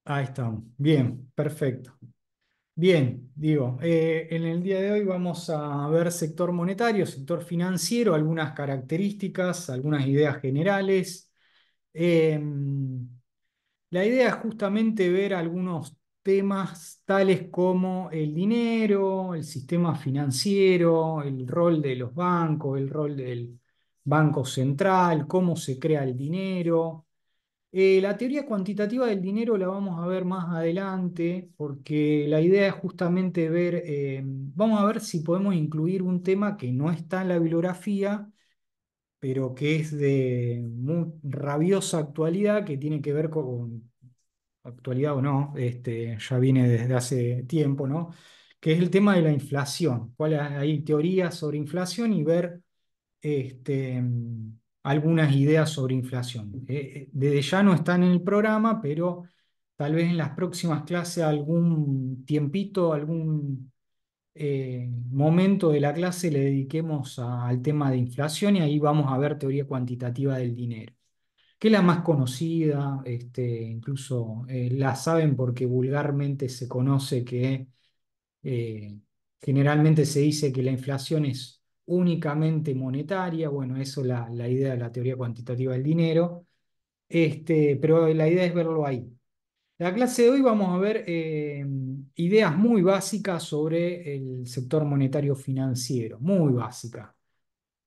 Ahí estamos. Bien, perfecto. Bien, digo, en el día de hoy vamos a ver sector monetario, sector financiero, algunas características, algunas ideas generales. Eh, la idea es justamente ver algunos temas tales como el dinero, el sistema financiero, el rol de los bancos, el rol del Banco Central, cómo se crea el dinero. La teoría cuantitativa del dinero la vamos a ver más adelante, porque la idea es justamente ver, vamos a ver si podemos incluir un tema que no está en la bibliografía, pero que es de muy rabiosa actualidad, que tiene que ver con actualidad o no, ya viene desde hace tiempo, ¿no? Que es el tema de la inflación. Hay teorías sobre inflación y ver algunas ideas sobre inflación. Desde ya no están en el programa, pero tal vez en las próximas clases algún tiempito, algún momento de la clase le dediquemos al tema de inflación y ahí vamos a ver teoría cuantitativa del dinero, que es la más conocida, incluso la saben porque vulgarmente se conoce que eh, generalmente se dice que la inflación es únicamente monetaria. Bueno, eso es la idea de la teoría cuantitativa del dinero, pero la idea es verlo ahí. En la clase de hoy vamos a ver ideas muy básicas sobre el sector monetario financiero, muy básicas.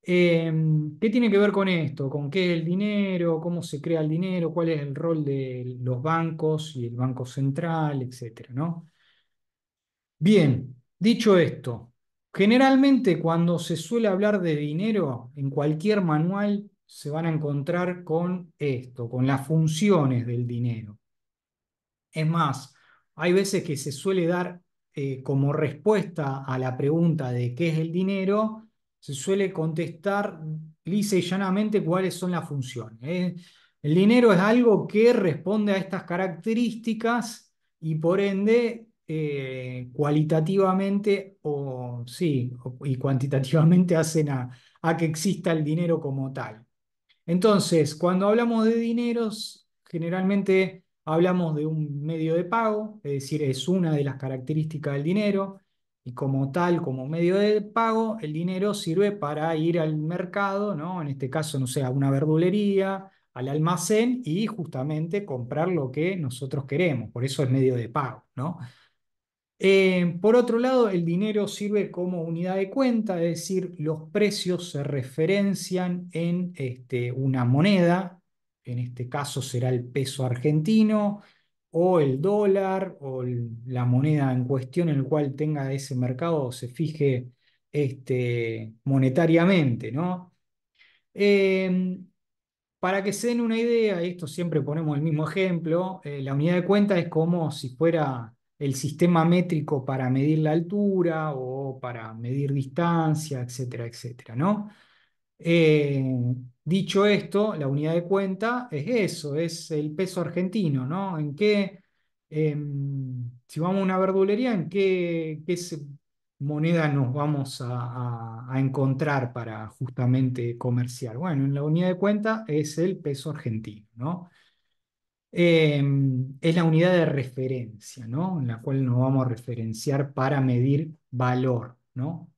Eh, ¿Qué tiene que ver con esto? ¿Con qué es el dinero? ¿Cómo se crea el dinero? ¿Cuál es el rol de los bancos y el Banco Central, etcétera, ¿no? Bien, dicho esto, generalmente cuando se suele hablar de dinero, en cualquier manual se van a encontrar con esto, con las funciones del dinero. Es más, hay veces que se suele dar como respuesta a la pregunta de qué es el dinero, se suele contestar lisa y llanamente cuáles son las funciones. El dinero es algo que responde a estas características y por ende cualitativamente o sí, y cuantitativamente hacen a que exista el dinero como tal. Entonces, cuando hablamos de dineros, generalmente hablamos de un medio de pago, es decir, es una de las características del dinero, y como tal, como medio de pago, el dinero sirve para ir al mercado, ¿no? En este caso, no sé, a una verdulería, al almacén y justamente comprar lo que nosotros queremos, por eso es medio de pago, ¿no? Por otro lado, el dinero sirve como unidad de cuenta, es decir, los precios se referencian en una moneda, en este caso será el peso argentino o el dólar o la moneda en cuestión en el cual tenga ese mercado se fije monetariamente, ¿no? Eh, para que se den una idea, y esto siempre ponemos el mismo ejemplo, la unidad de cuenta es como si fuera el sistema métrico para medir la altura o para medir distancia, etcétera, etcétera, ¿no? Eh, Dicho esto, la unidad de cuenta es eso, es el peso argentino, ¿no? Si vamos a una verdulería, ¿en qué moneda nos vamos a encontrar para justamente comerciar? Bueno, en la unidad de cuenta es el peso argentino, ¿no? Eh, es la unidad de referencia, ¿no? En la cual nos vamos a referenciar para medir valor, ¿no?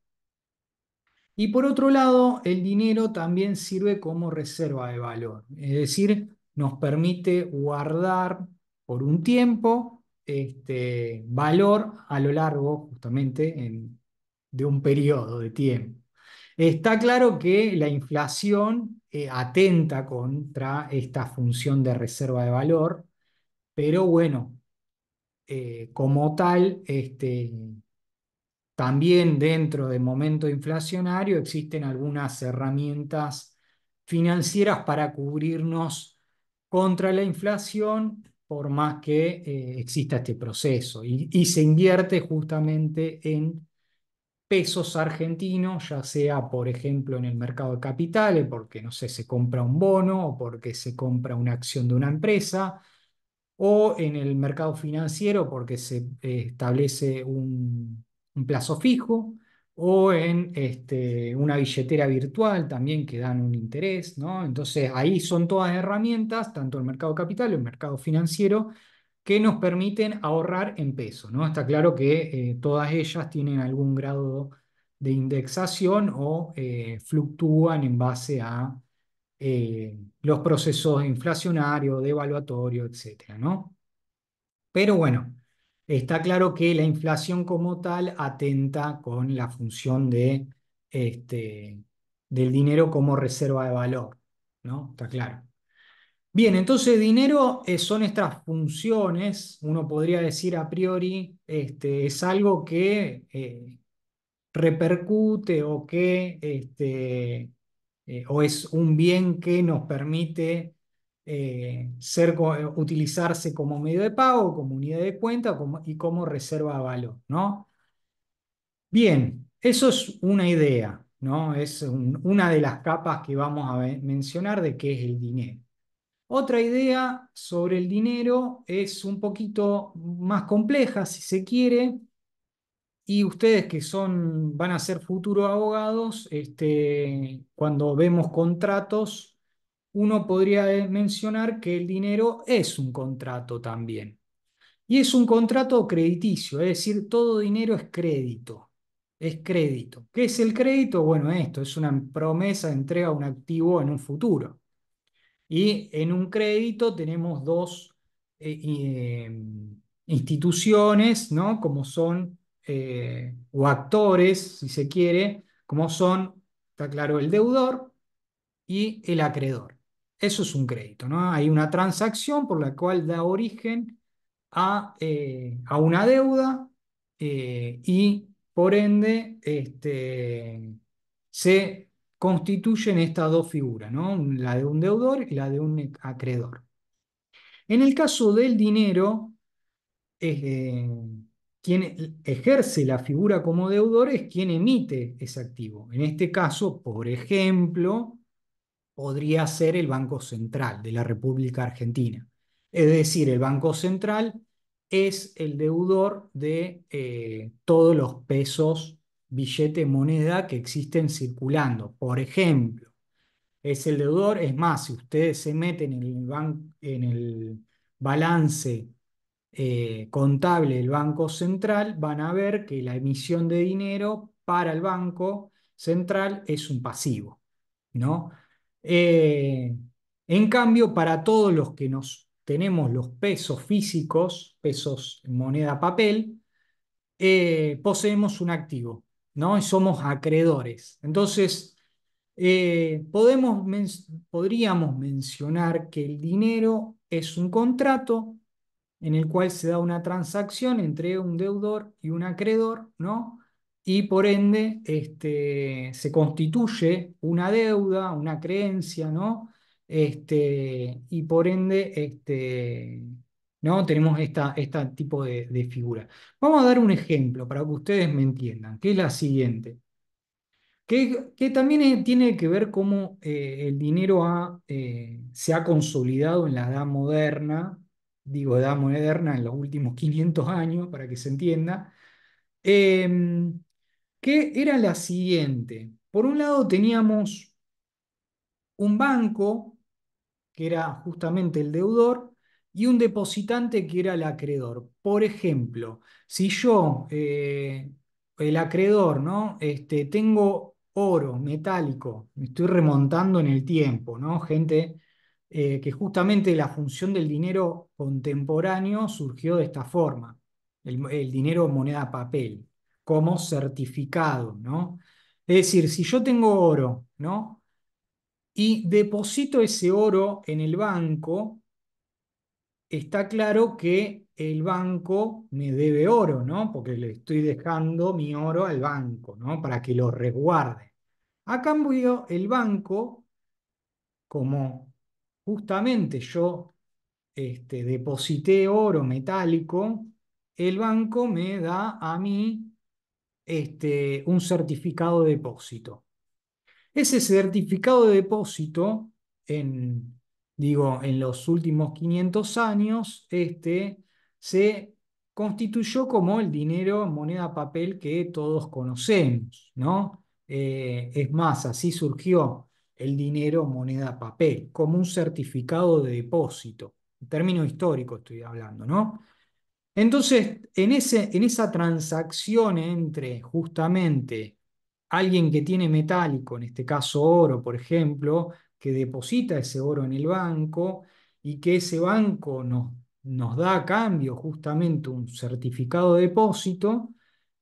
Y por otro lado, el dinero también sirve como reserva de valor, es decir, nos permite guardar por un tiempo valor a lo largo justamente de un periodo de tiempo. Está claro que la inflación atenta contra esta función de reserva de valor, pero bueno, como tal, también dentro del momento inflacionario existen algunas herramientas financieras para cubrirnos contra la inflación, por más que exista este proceso. Y se invierte justamente en pesos argentinos, ya sea, por ejemplo, en el mercado de capitales, porque, no sé, se compra un bono o porque se compra una acción de una empresa o en el mercado financiero porque se establece un plazo fijo, o en una billetera virtual también que dan un interés, ¿no? Entonces ahí son todas herramientas, tanto el mercado capital, el mercado financiero, que nos permiten ahorrar en pesos, ¿no? Está claro que todas ellas tienen algún grado de indexación o fluctúan en base a los procesos inflacionarios, devaluatorios, etcétera, ¿no? Pero bueno, está claro que la inflación como tal atenta con la función este, del dinero como reserva de valor, ¿no? Está claro. Bien, entonces dinero son estas funciones, uno podría decir a priori, es algo que repercute o que o es un bien que nos permite utilizarse como medio de pago, como unidad de cuenta y como reserva de valor, ¿no? Bien, eso es una idea, ¿no? Es una de las capas que vamos a mencionar de qué es el dinero. Otra idea sobre el dinero es un poquito más compleja, si se quiere, y ustedes que van a ser futuros abogados, cuando vemos contratos, uno podría mencionar que el dinero es un contrato también. Y es un contrato crediticio, es decir, todo dinero es crédito. Es crédito. ¿Qué es el crédito? Bueno, esto es una promesa de entrega de un activo en un futuro. Y en un crédito tenemos dos instituciones, ¿no? Como son, o actores, si se quiere, como son, está claro, el deudor y el acreedor. Eso es un crédito, ¿no? Hay una transacción por la cual da origen a una deuda y por ende se constituyen estas dos figuras, ¿no? La de un deudor y la de un acreedor. En el caso del dinero, eh, quien ejerce la figura como deudor es quien emite ese activo. En este caso, por ejemplo, podría ser el Banco Central de la República Argentina. Es decir, el Banco Central es el deudor de todos los pesos, billete, moneda que existen circulando. Por ejemplo, es el deudor, es más, si ustedes se meten en el balance contable del Banco Central, van a ver que la emisión de dinero para el Banco Central es un pasivo, ¿no? Eh, en cambio, para todos los que nos tenemos los pesos físicos, pesos en moneda papel, poseemos un activo, ¿no? Y somos acreedores. Entonces, podríamos mencionar que el dinero es un contrato en el cual se da una transacción entre un deudor y un acreedor, ¿no? Y por ende se constituye una deuda, una creencia, ¿no? Y por ende ¿no? Tenemos este tipo de figura. Vamos a dar un ejemplo para que ustedes me entiendan, que es la siguiente. Que también tiene que ver cómo el dinero se ha consolidado en la edad moderna, digo edad moderna en los últimos 500 años, para que se entienda, eh, que era la siguiente. Por un lado teníamos un banco que era justamente el deudor, y un depositante que era el acreedor. Por ejemplo, si yo, el acreedor, ¿no? Tengo oro metálico, me estoy remontando en el tiempo, ¿no? Gente que justamente la función del dinero contemporáneo surgió de esta forma, el dinero moneda papel, como certificado, ¿no? Es decir, si yo tengo oro, ¿no? Y deposito ese oro en el banco, está claro que el banco me debe oro, ¿no? Porque le estoy dejando mi oro al banco, ¿no? Para que lo resguarde. A cambio, el banco, como justamente yo deposité oro metálico, el banco me da a mí un certificado de depósito. Ese certificado de depósito, en los últimos 500 años, se constituyó como el dinero en moneda papel que todos conocemos, ¿no? Es más, así surgió el dinero en moneda papel, como un certificado de depósito. término histórico estoy hablando, ¿no? Entonces, en esa transacción entre justamente alguien que tiene metálico, en este caso oro, por ejemplo, que deposita ese oro en el banco y que ese banco nos da a cambio justamente un certificado de depósito,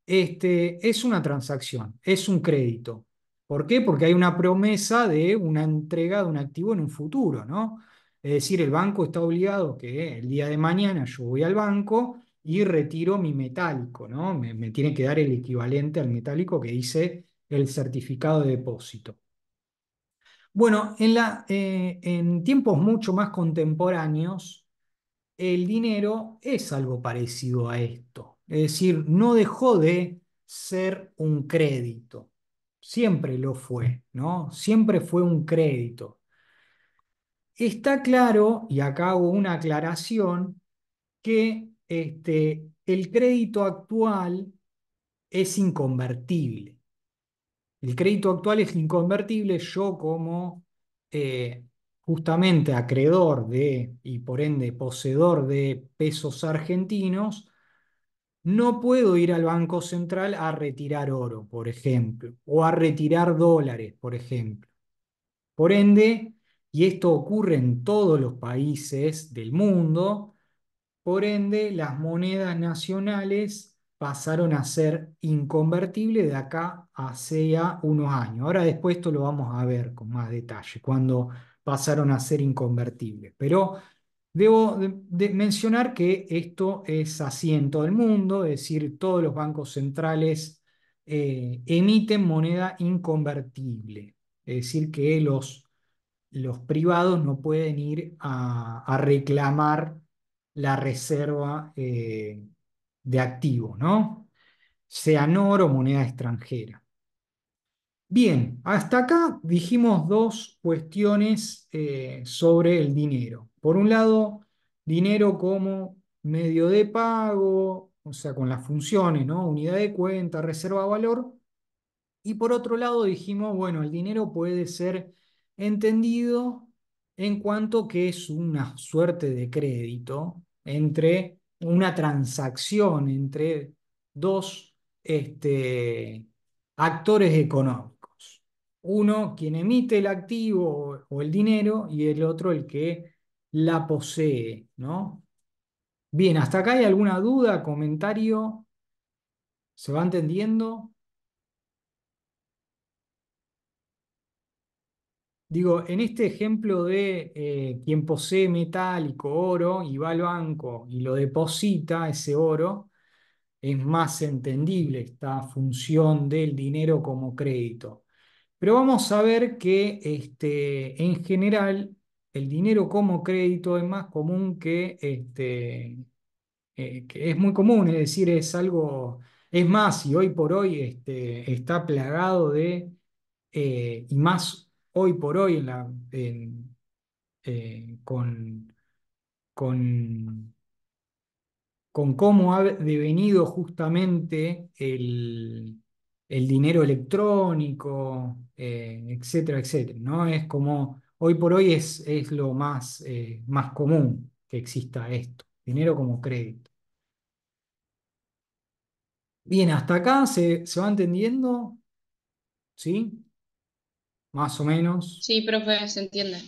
es una transacción, es un crédito. ¿Por qué? Porque hay una promesa de una entrega de un activo en un futuro, ¿no? Es decir, el banco está obligado que el día de mañana yo voy al banco y retiro mi metálico, ¿no? Me tiene que dar el equivalente al metálico que dice el certificado de depósito. Bueno, en tiempos mucho más contemporáneos, el dinero es algo parecido a esto. Es decir, no dejó de ser un crédito. Siempre lo fue, ¿no? Siempre fue un crédito. Está claro, y acá hago una aclaración, que el crédito actual es inconvertible. El crédito actual es inconvertible. Yo como eh, justamente acreedor de, y por ende poseedor de pesos argentinos, no puedo ir al Banco Central a retirar oro, por ejemplo, o a retirar dólares, por ejemplo. Por ende, y esto ocurre en todos los países del mundo, por ende, las monedas nacionales pasaron a ser inconvertibles de acá hacia unos años. Ahora después esto lo vamos a ver con más detalle, cuando pasaron a ser inconvertibles. Pero debo de mencionar que esto es así en todo el mundo, es decir, todos los bancos centrales emiten moneda inconvertible. Es decir, que los privados no pueden ir a reclamar la reserva de activos, ¿no? Sean oro o moneda extranjera. Bien, hasta acá dijimos dos cuestiones sobre el dinero. Por un lado, dinero como medio de pago, o sea, con las funciones, ¿no? Unidad de cuenta, reserva de valor. Y por otro lado dijimos, bueno, el dinero puede ser entendido en cuanto que es una suerte de crédito entre una transacción entre dos actores económicos. Uno quien emite el activo o el dinero y el otro el que la posee, ¿no? Bien, ¿hasta acá hay alguna duda, comentario? ¿Se va entendiendo? Digo, en este ejemplo de quien posee metálico, oro, y va al banco y lo deposita, ese oro, es más entendible esta función del dinero como crédito. Pero vamos a ver que en general el dinero como crédito es más común que es muy común, es decir, es algo, es más, y hoy por hoy está plagado de, y más hoy por hoy con, con cómo ha devenido justamente el dinero electrónico, etcétera, etcétera, ¿no? Es como, hoy por hoy es lo más común que exista esto, dinero como crédito. Bien, hasta acá se va entendiendo, ¿sí? Más o menos. Sí, profe, se entiende.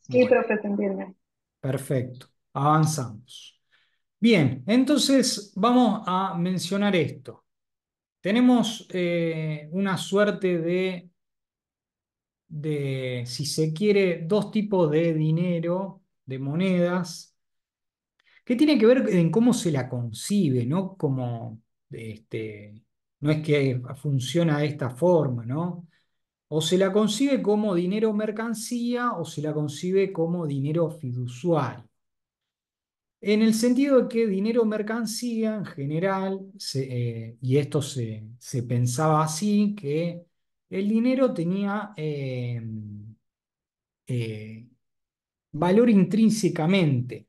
Sí, Bueno, profe, se entiende. perfecto. Avanzamos. Bien, entonces vamos a mencionar esto. Tenemos una suerte si se quiere, dos tipos de dinero, de monedas, que tienen que ver en cómo se la concibe, ¿no? Como, no es que funciona de esta forma, ¿no? O se la concibe como dinero mercancía o se la concibe como dinero fiduciario. En el sentido de que dinero mercancía en general, y esto se pensaba así, que el dinero tenía eh, valor intrínsecamente.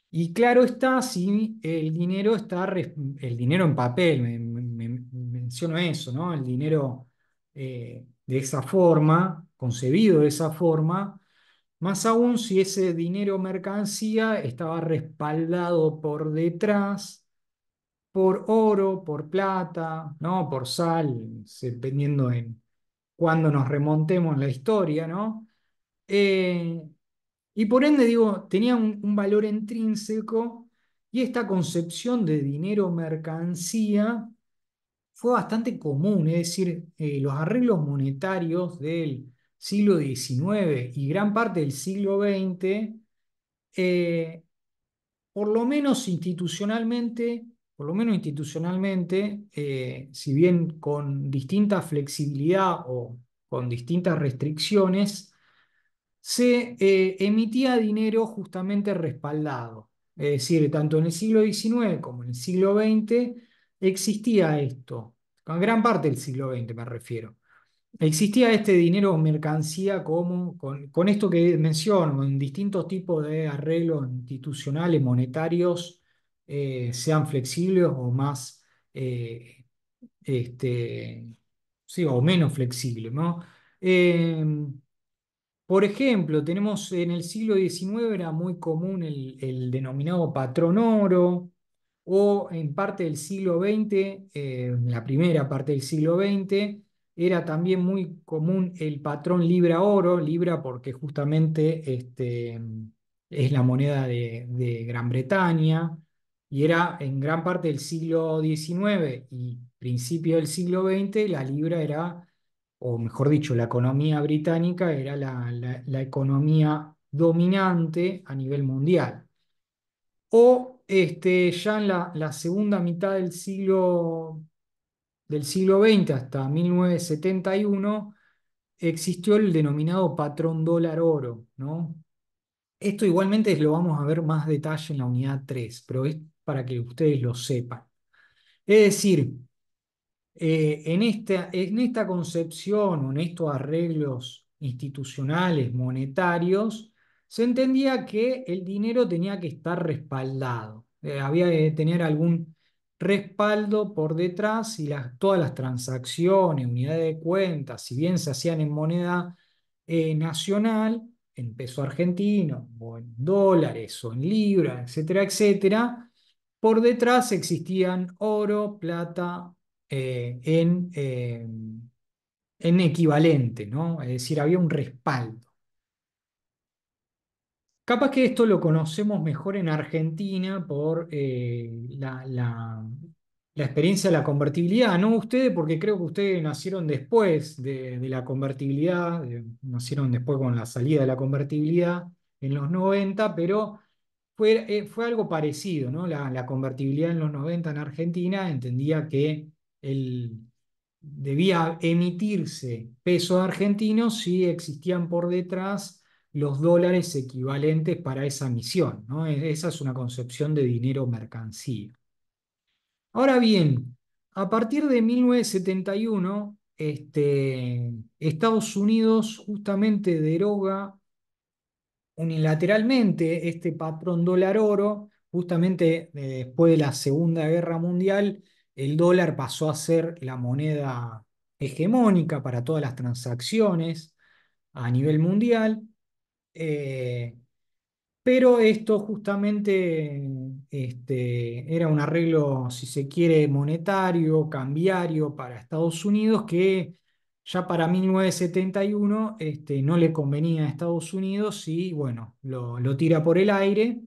Y claro está, si el dinero el dinero en papel, menciono eso, ¿no? El dinero de esa forma, concebido de esa forma, Más aún si ese dinero o mercancía estaba respaldado por detrás por oro, por plata, ¿no? Por sal, dependiendo en cuándo nos remontemos en la historia, ¿no? Eh, y por ende, digo, tenía un valor intrínseco y esta concepción de dinero mercancía fue bastante común, es decir, los arreglos monetarios del siglo XIX y gran parte del siglo XX, eh, por lo menos institucionalmente, si bien con distinta flexibilidad o con distintas restricciones, se emitía dinero justamente respaldado. Es decir, tanto en el siglo XIX como en el siglo XX existía esto, con gran parte del siglo XX me refiero. Existía este dinero o mercancía como, con esto que menciono, en distintos tipos de arreglos institucionales, monetarios, sean flexibles o más, este, sí, o menos flexibles, ¿no? Eh, por ejemplo, tenemos en el siglo XIX era muy común el denominado patrón oro, o en parte del siglo XX, en la primera parte del siglo XX, era también muy común el patrón libra oro, libra porque justamente es la moneda de Gran Bretaña, y era en gran parte del siglo XIX y principio del siglo XX, la libra era, o mejor dicho, la economía británica era la economía dominante a nivel mundial. O ya en la segunda mitad del siglo XX hasta 1971 existió el denominado patrón dólar oro, ¿no? Esto igualmente lo vamos a ver más detalle en la unidad 3, pero es para que ustedes lo sepan. Es decir, en esta concepción o en estos arreglos institucionales, monetarios, se entendía que el dinero tenía que estar respaldado. Había que tener algún respaldo por detrás y todas las transacciones, unidades de cuenta, si bien se hacían en moneda nacional, en peso argentino, o en dólares, o en libras, etcétera, etcétera, por detrás existían oro, plata, en equivalente, ¿no? Es decir, había un respaldo. Capaz que esto lo conocemos mejor en Argentina por la experiencia de la convertibilidad, no ustedes, porque creo que ustedes nacieron después de la convertibilidad, nacieron después con la salida de la convertibilidad en los 90, pero fue algo parecido, ¿no? La convertibilidad en los 90 en Argentina entendía que el, debía emitirse pesos argentinos si existían por detrás los dólares equivalentes para esa misión, ¿no? Esa es una concepción de dinero mercancía. Ahora bien, a partir de 1971, Estados Unidos justamente deroga unilateralmente este patrón dólar oro, justamente después de la Segunda Guerra Mundial, el dólar pasó a ser la moneda hegemónica para todas las transacciones a nivel mundial. eh, pero esto justamente era un arreglo, si se quiere, monetario, cambiario para Estados Unidos, que ya para 1971 no le convenía a Estados Unidos y bueno, lo tira por el aire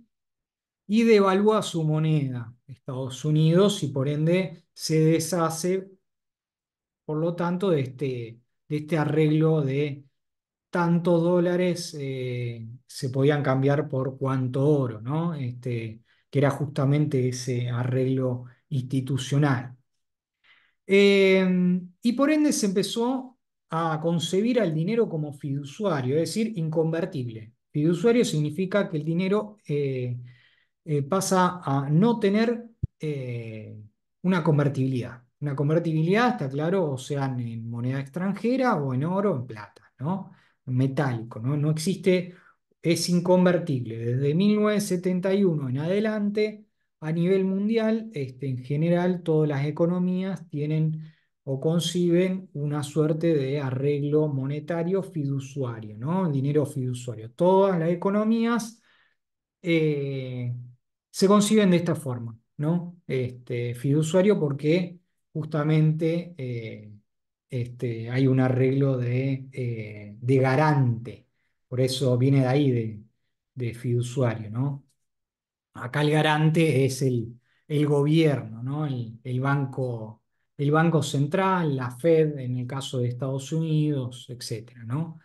y devalúa su moneda, Estados Unidos, y por ende se deshace, por lo tanto, de este arreglo de tantos dólares se podían cambiar por cuánto oro, ¿no? Que era justamente ese arreglo institucional. Y por ende se empezó a concebir al dinero como fiduciario, es decir, inconvertible. Fiduciario significa que el dinero pasa a no tener eh, una convertibilidad. Una convertibilidad, está claro, o sea, en moneda extranjera o en oro o en plata, ¿no? Metálico, ¿no? No existe, es inconvertible. Desde 1971 en adelante, a nivel mundial, en general, todas las economías tienen o conciben una suerte de arreglo monetario fiduciario, ¿no? El dinero fiduciario. Todas las economías eh, se conciben de esta forma, ¿no? Fiduciario porque justamente hay un arreglo de garante, por eso viene de ahí de fiduciario, ¿no? Acá el garante es el gobierno, ¿no? El banco central, la Fed en el caso de Estados Unidos, etcétera, ¿no?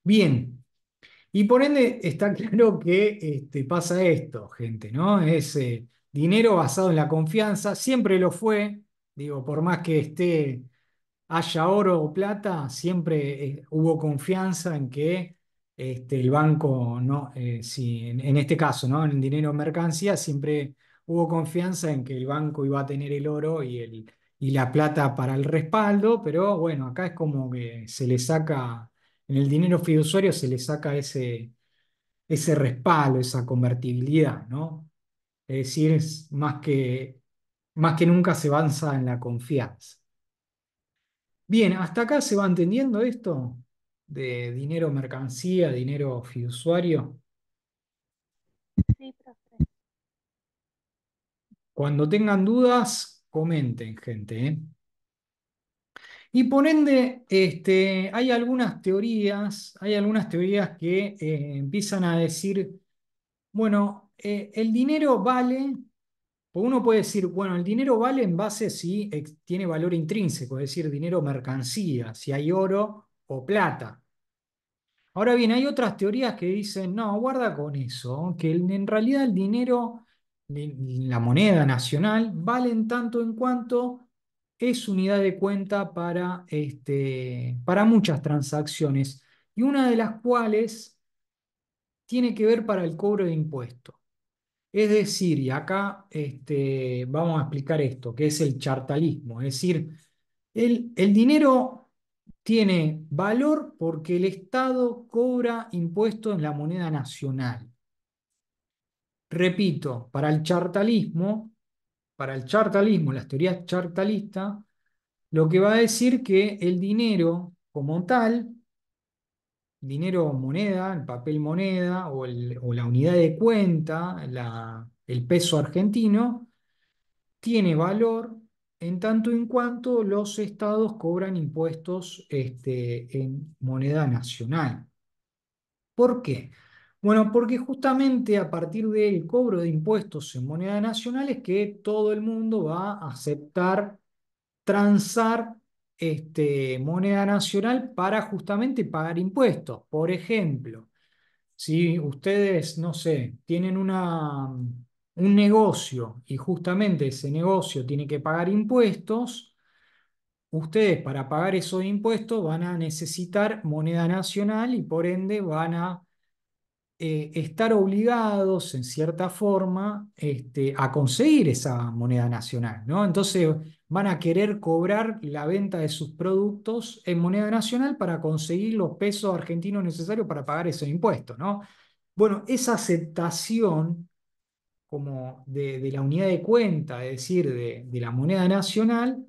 Bien, y por ende está claro que pasa esto, gente, ¿no? Es dinero basado en la confianza, siempre lo fue, digo, por más que haya oro o plata, siempre hubo confianza en que el banco, ¿no? Si, en este caso, ¿no? En el dinero en mercancía, siempre hubo confianza en que el banco iba a tener el oro y la plata para el respaldo, pero bueno, acá es como que se le saca, en el dinero fiduciario se le saca ese respaldo, esa convertibilidad, ¿no? Es decir, es más que nunca se avanza en la confianza. Bien, ¿hasta acá se va entendiendo esto de dinero mercancía, dinero fiduciario? Sí, profe. Cuando tengan dudas, comenten, gente, ¿eh? Y por ende, hay algunas teorías que empiezan a decir, bueno, el dinero vale, o uno puede decir, bueno, el dinero vale en base si tiene valor intrínseco, es decir, dinero mercancía, si hay oro o plata. Ahora bien, hay otras teorías que dicen, no, guarda con eso, que en realidad el dinero, la moneda nacional, vale en tanto en cuanto es unidad de cuenta para muchas transacciones, y una de las cuales tiene que ver para el cobro de impuestos. Es decir, y acá vamos a explicar esto, que es el chartalismo, es decir, el dinero tiene valor porque el Estado cobra impuestos en la moneda nacional. Repito, para el chartalismo, las teorías chartalistas, lo que va a decir que el dinero como tal, dinero moneda, el papel moneda o la unidad de cuenta, el peso argentino, tiene valor en tanto en cuanto los estados cobran impuestos en moneda nacional. ¿Por qué? Bueno, porque justamente a partir del cobro de impuestos en moneda nacional es que todo el mundo va a aceptar transar moneda nacional para justamente pagar impuestos. Por ejemplo, si ustedes, no sé, tienen un negocio y justamente ese negocio tiene que pagar impuestos, ustedes para pagar esos impuestos van a necesitar moneda nacional y por ende van a estar obligados en cierta forma a conseguir esa moneda nacional, ¿no? Entonces van a querer cobrar la venta de sus productos en moneda nacional para conseguir los pesos argentinos necesarios para pagar esos impuestos, ¿no? Bueno, esa aceptación como de la unidad de cuenta, es decir, de la moneda nacional,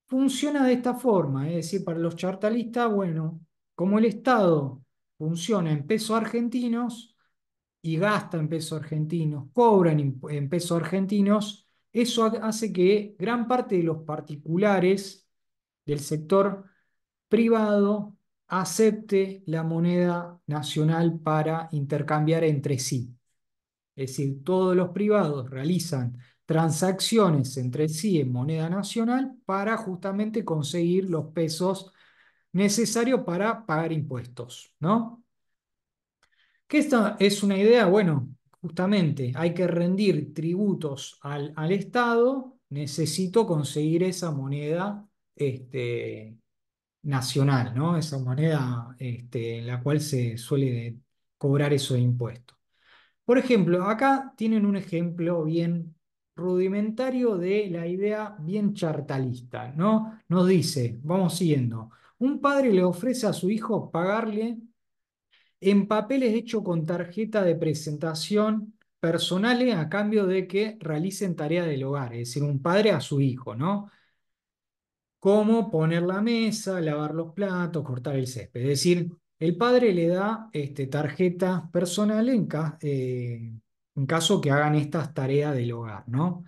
funciona de esta forma, es decir, para los chartalistas, bueno, como el Estado funciona en pesos argentinos y gasta en pesos argentinos, cobran en pesos argentinos, eso hace que gran parte de los particulares del sector privado acepte la moneda nacional para intercambiar entre sí. Es decir, todos los privados realizan transacciones entre sí en moneda nacional para justamente conseguir los pesos necesarios para pagar impuestos, ¿no? Que esta es una idea, bueno, justamente hay que rendir tributos al Estado, necesito conseguir esa moneda nacional, ¿no? Esa moneda en la cual se suele cobrar esos impuestos. Por ejemplo, acá tienen un ejemplo bien rudimentario de la idea bien chartalista, ¿no? Nos dice, vamos siguiendo, un padre le ofrece a su hijo pagarle en papeles hechos con tarjeta de presentación personales a cambio de que realicen tarea del hogar, es decir, un padre a su hijo, ¿no? como poner la mesa, lavar los platos, cortar el césped. Es decir, el padre le da tarjetas personales en caso que hagan estas tareas del hogar, ¿no?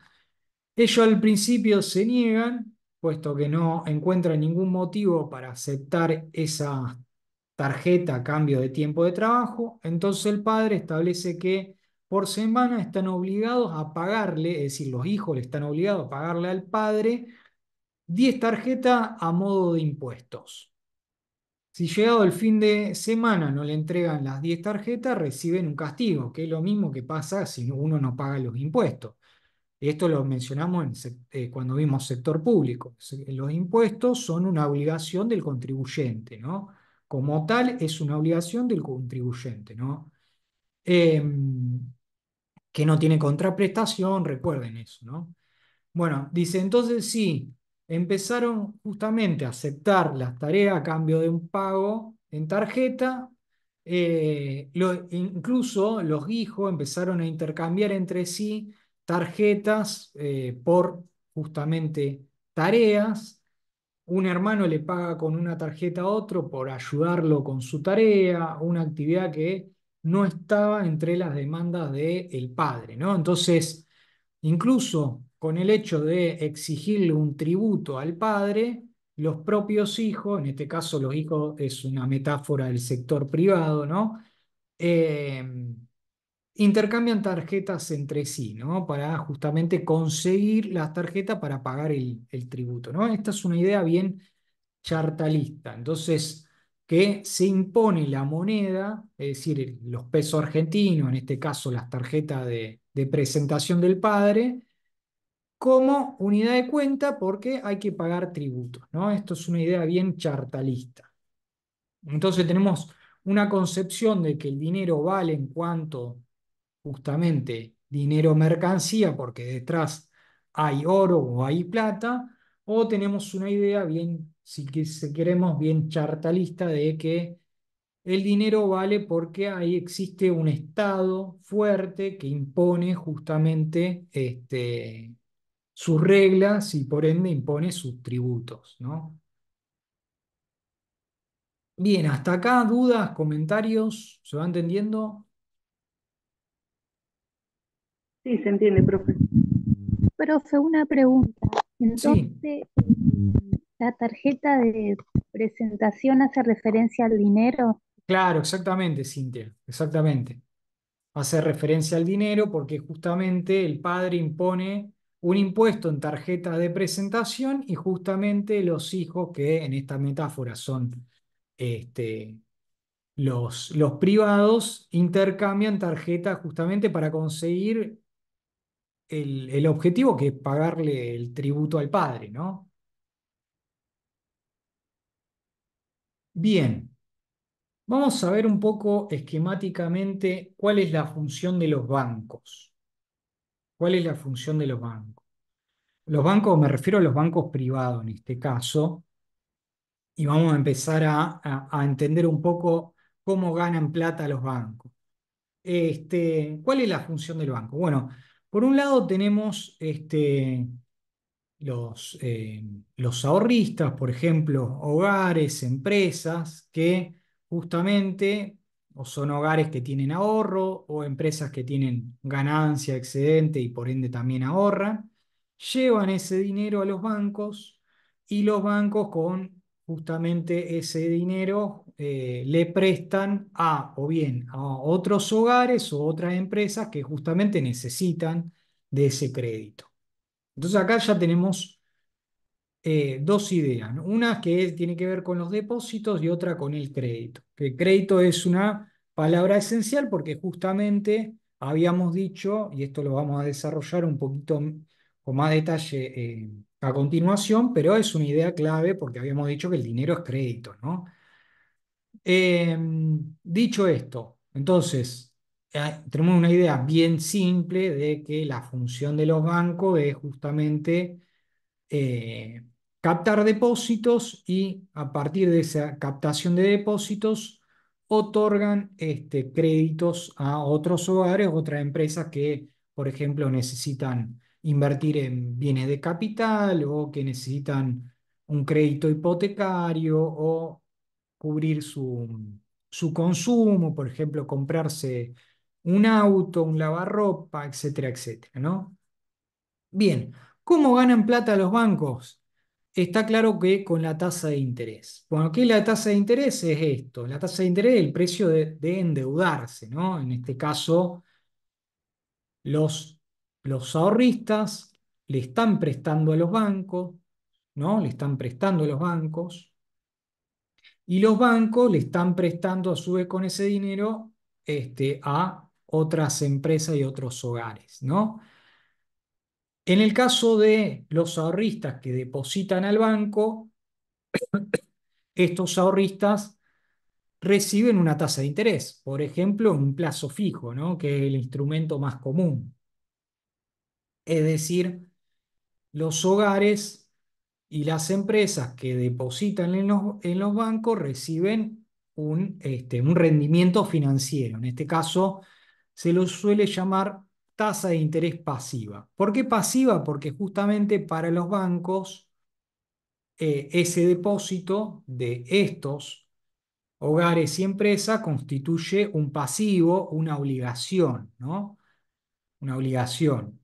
Ellos al principio se niegan, puesto que no encuentran ningún motivo para aceptar esa tarjeta a cambio de tiempo de trabajo. Entonces el padre establece que por semana están obligados a pagarle, es decir, los hijos le están obligados a pagarle al padre 10 tarjetas a modo de impuestos. Si llegado el fin de semana no le entregan las 10 tarjetas, reciben un castigo, que es lo mismo que pasa si uno no paga los impuestos. Esto lo mencionamos cuando vimos sector público. Los impuestos son una obligación del contribuyente, ¿no? Como tal, es una obligación del contribuyente, ¿no? Que no tiene contraprestación, recuerden eso, ¿no? Bueno, dice, entonces sí, empezaron justamente a aceptar las tareas a cambio de un pago en tarjeta. Incluso los hijos empezaron a intercambiar entre sí tarjetas por justamente tareas. Un hermano le paga con una tarjeta a otro por ayudarlo con su tarea, una actividad que no estaba entre las demandas del padre, ¿no? Entonces, incluso con el hecho de exigirle un tributo al padre, los propios hijos, en este caso los hijos es una metáfora del sector privado, ¿no? Eh, Intercambian tarjetas entre sí, ¿no? Para justamente conseguir las tarjetas para pagar el tributo, ¿no? Esta es una idea bien chartalista. Entonces, que se impone la moneda, es decir, los pesos argentinos, en este caso las tarjetas de presentación del padre, como unidad de cuenta porque hay que pagar tributos, ¿no? Esto es una idea bien chartalista. Entonces tenemos una concepción de que el dinero vale en cuanto justamente dinero mercancía, porque detrás hay oro o hay plata, o tenemos una idea bien, si queremos, bien chartalista de que el dinero vale porque ahí existe un Estado fuerte que impone justamente sus reglas y por ende impone sus tributos, ¿no? Bien, hasta acá, dudas, comentarios, ¿se va entendiendo? Sí, se entiende, profe. Profe, una pregunta. Sí, Entonces, ¿la tarjeta de presentación hace referencia al dinero? claro, exactamente, Cintia, exactamente. Hace referencia al dinero porque justamente el padre impone un impuesto en tarjeta de presentación y justamente los hijos, que en esta metáfora son este, los privados, intercambian tarjetas justamente para conseguir el objetivo que es pagarle el tributo al padre, ¿no? Bien, vamos a ver un poco esquemáticamente cuál es la función de los bancos. ¿Cuál es la función de los bancos? Los bancos, me refiero a los bancos privados en este caso, y vamos a empezar a entender un poco cómo ganan plata los bancos. ¿Cuál es la función del banco? Bueno, por un lado tenemos los ahorristas, por ejemplo, hogares, empresas, que justamente o son hogares que tienen ahorro o empresas que tienen ganancia, excedente y por ende también ahorran, llevan ese dinero a los bancos y los bancos con justamente ese dinero le prestan a o bien a otros hogares o otras empresas que justamente necesitan de ese crédito. Entonces acá ya tenemos dos ideas, ¿no? Una que tiene que ver con los depósitos y otra con el crédito. Que el crédito es una palabra esencial porque justamente habíamos dicho, y esto lo vamos a desarrollar un poquito con más detalle a continuación, pero es una idea clave porque habíamos dicho que el dinero es crédito, ¿no? Eh, Dicho esto, entonces, tenemos una idea bien simple de que la función de los bancos es justamente eh, captar depósitos y a partir de esa captación de depósitos otorgan créditos a otros hogares, otras empresas que, por ejemplo, necesitan invertir en bienes de capital o que necesitan un crédito hipotecario o cubrir su consumo, por ejemplo, comprarse un auto, un lavarropa, etcétera, etcétera, ¿no? Bien, ¿cómo ganan plata los bancos? Está claro que con la tasa de interés. Bueno, ¿qué es la tasa de interés? Es esto. La tasa de interés es el precio de endeudarse, ¿no? En este caso, los, los ahorristas le están prestando a los bancos, ¿no? Le están prestando a los bancos y los bancos le están prestando a su vez con ese dinero a otras empresas y otros hogares, ¿no? En el caso de los ahorristas que depositan al banco, estos ahorristas reciben una tasa de interés, por ejemplo, un plazo fijo, ¿no? Que es el instrumento más común. Es decir, los hogares y las empresas que depositan en los bancos reciben un rendimiento financiero. En este caso, se lo suele llamar tasa de interés pasiva. ¿Por qué pasiva? Porque justamente para los bancos ese depósito de estos hogares y empresas constituye un pasivo, una obligación, ¿no? Una obligación.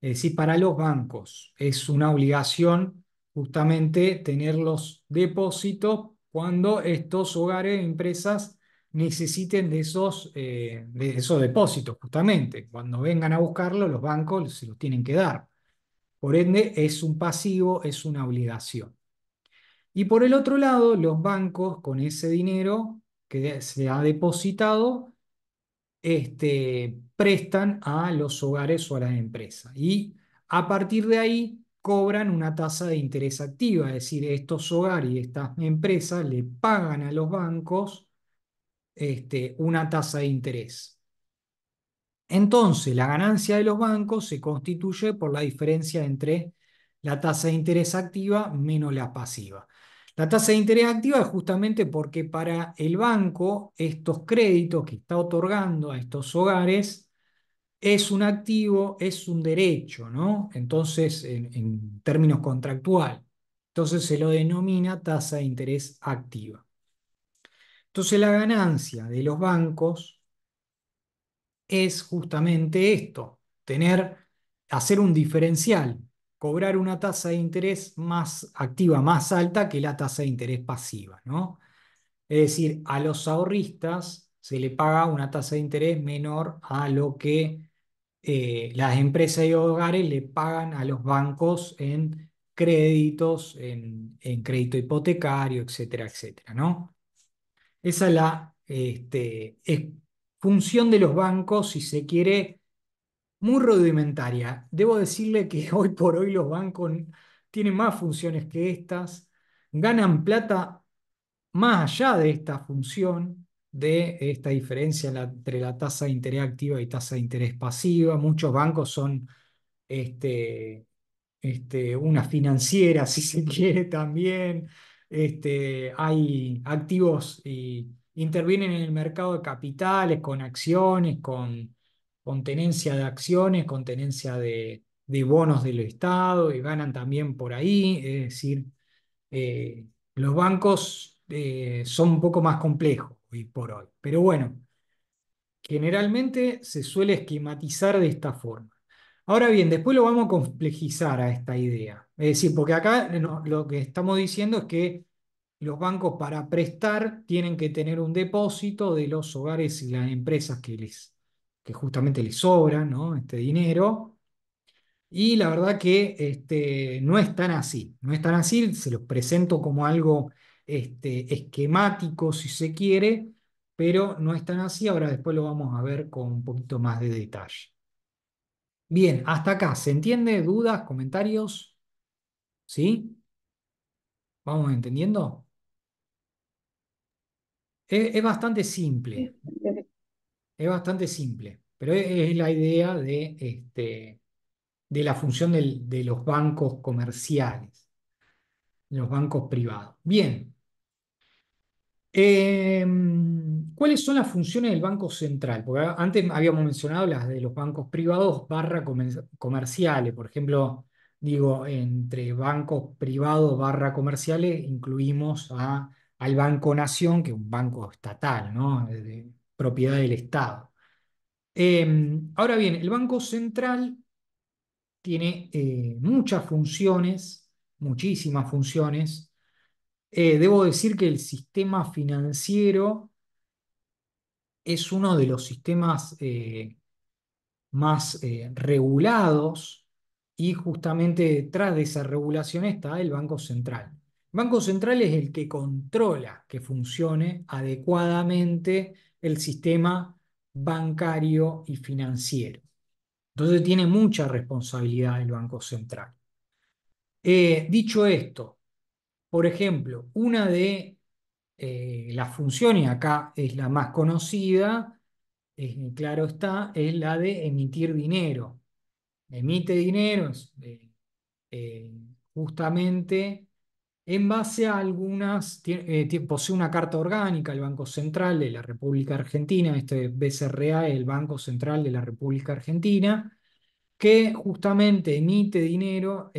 Es decir, para los bancos es una obligación justamente tener los depósitos cuando estos hogares e empresas necesiten de esos depósitos, justamente. Cuando vengan a buscarlo, los bancos se los tienen que dar. Por ende, es un pasivo, es una obligación. Y por el otro lado, los bancos con ese dinero que se ha depositado, prestan a los hogares o a las empresas. Y a partir de ahí cobran una tasa de interés activa, es decir, estos hogares y estas empresas le pagan a los bancos una tasa de interés. Entonces, la ganancia de los bancos se constituye por la diferencia entre la tasa de interés activa menos la pasiva. La tasa de interés activa es justamente porque para el banco estos créditos que está otorgando a estos hogares es un activo, es un derecho, ¿no? Entonces, en términos contractuales. Entonces se lo denomina tasa de interés activa. Entonces la ganancia de los bancos es justamente esto, hacer un diferencial, cobrar una tasa de interés más activa, más alta que la tasa de interés pasiva, ¿no? Es decir, a los ahorristas se le paga una tasa de interés menor a lo que las empresas y hogares le pagan a los bancos en créditos, en crédito hipotecario, etcétera, etcétera, ¿no? Esa es función de los bancos, si se quiere, muy rudimentaria. Debo decirle que hoy por hoy los bancos tienen más funciones que estas, ganan plata más allá de esta función, de esta diferencia entre la tasa de interés activa y tasa de interés pasiva. Muchos bancos son este, una financiera, si se quiere también. Hay activos y intervienen en el mercado de capitales con acciones, con tenencia de acciones, con tenencia de bonos del Estado y ganan también por ahí. Es decir, eh, los bancos son un poco más complejos hoy por hoy. Pero bueno, generalmente se suele esquematizar de esta forma. Ahora bien, después lo vamos a complejizar a esta idea. Es decir, porque acá lo que estamos diciendo es que los bancos para prestar tienen que tener un depósito de los hogares y las empresas que justamente les sobran, ¿no? Este dinero. Y la verdad que no es tan así. No es tan así, se los presento como algo esquemático, si se quiere, pero no es tan así. Ahora después lo vamos a ver con un poquito más de detalle. Bien, hasta acá, ¿se entiende? ¿Dudas? ¿Comentarios? ¿Sí? ¿Vamos entendiendo? Es bastante simple, es bastante simple, pero es la idea de la función de los bancos comerciales, los bancos privados. Bien. ¿Cuáles son las funciones del Banco Central? Porque antes habíamos mencionado las de los bancos privados barra comerciales, por ejemplo, digo, entre bancos privados barra comerciales, incluimos al Banco Nación, que es un banco estatal, ¿no? De propiedad del Estado. Ahora bien, el Banco Central tiene muchas funciones, muchísimas funciones. Debo decir que el sistema financiero es uno de los sistemas más regulados, y justamente detrás de esa regulación está el Banco Central. El Banco Central es el que controla que funcione adecuadamente el sistema bancario y financiero. Entonces tiene mucha responsabilidad el Banco Central. Dicho esto, por ejemplo, una de las funciones, acá es la más conocida, claro está, es la de emitir dinero. Emite dinero eh, justamente en base a algunas, posee una carta orgánica el Banco Central de la República Argentina, este BCRA es el Banco Central de la República Argentina, que justamente emite dinero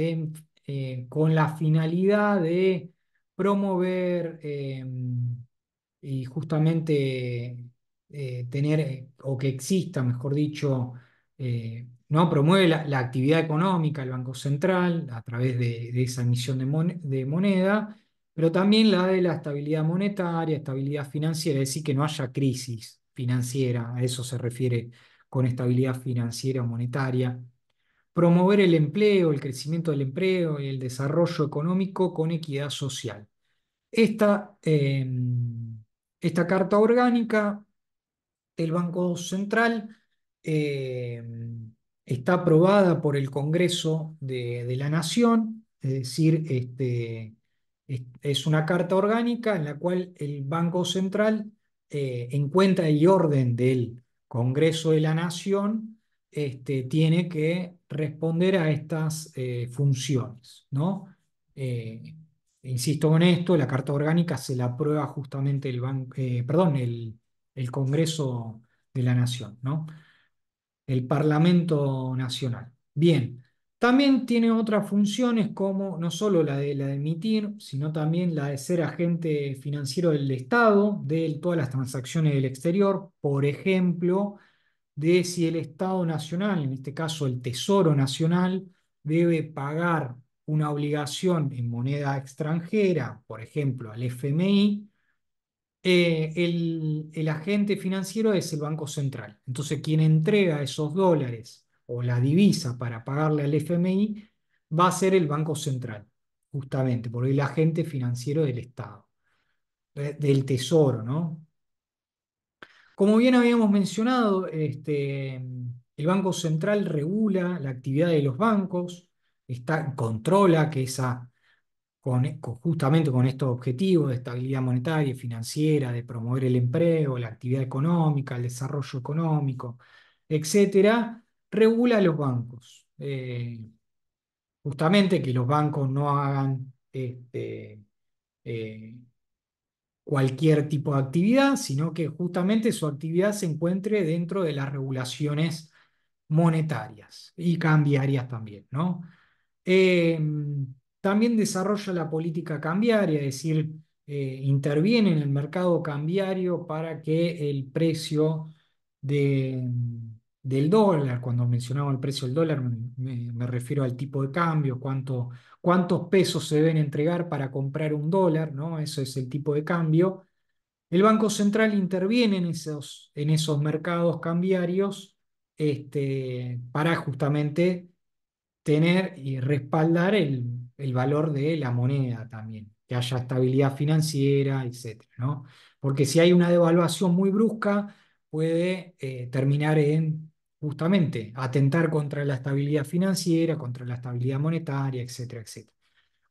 con la finalidad de promover y justamente tener, o que exista, mejor dicho, ¿no? Promueve la actividad económica el Banco Central a través de esa emisión de moneda, pero también la de la estabilidad monetaria, estabilidad financiera, es decir, que no haya crisis financiera, a eso se refiere con estabilidad financiera o monetaria. Promover el empleo, el crecimiento del empleo y el desarrollo económico con equidad social. Esta, esta carta orgánica del Banco Central eh, está aprobada por el Congreso de la Nación, es decir, es una carta orgánica en la cual el Banco Central, en cuenta y orden del Congreso de la Nación, tiene que responder a estas funciones, ¿no? Eh, Insisto con esto, la carta orgánica se la aprueba justamente perdón, el Congreso de la Nación, ¿no? El Parlamento Nacional. Bien, también tiene otras funciones como no solo la de emitir, sino también la de ser agente financiero del Estado, de todas las transacciones del exterior, por ejemplo, de si el Estado Nacional, en este caso el Tesoro Nacional, debe pagar una obligación en moneda extranjera, por ejemplo, al FMI. El agente financiero es el Banco Central. Entonces, quien entrega esos dólares o la divisa para pagarle al FMI va a ser el Banco Central, justamente, porque es el agente financiero del Estado, del Tesoro, ¿no? Como bien habíamos mencionado, el Banco Central regula la actividad de los bancos, controla que justamente con estos objetivos de estabilidad monetaria y financiera, de promover el empleo, la actividad económica, el desarrollo económico, etcétera, regula a los bancos. Justamente que los bancos no hagan eh, cualquier tipo de actividad, sino que justamente su actividad se encuentre dentro de las regulaciones monetarias y cambiarias también, ¿no? Eh, También desarrolla la política cambiaria, es decir, interviene en el mercado cambiario para que el precio de- del dólar, cuando mencionaba el precio del dólar, me refiero al tipo de cambio, cuántos pesos se deben entregar para comprar un dólar, ¿no? Eso es el tipo de cambio. El Banco Central interviene en esos mercados cambiarios para justamente tener y respaldar el valor de la moneda también, que haya estabilidad financiera, etcétera, ¿no? Porque si hay una devaluación muy brusca, puede terminar en justamente atentar contra la estabilidad financiera, contra la estabilidad monetaria, etcétera, etcétera.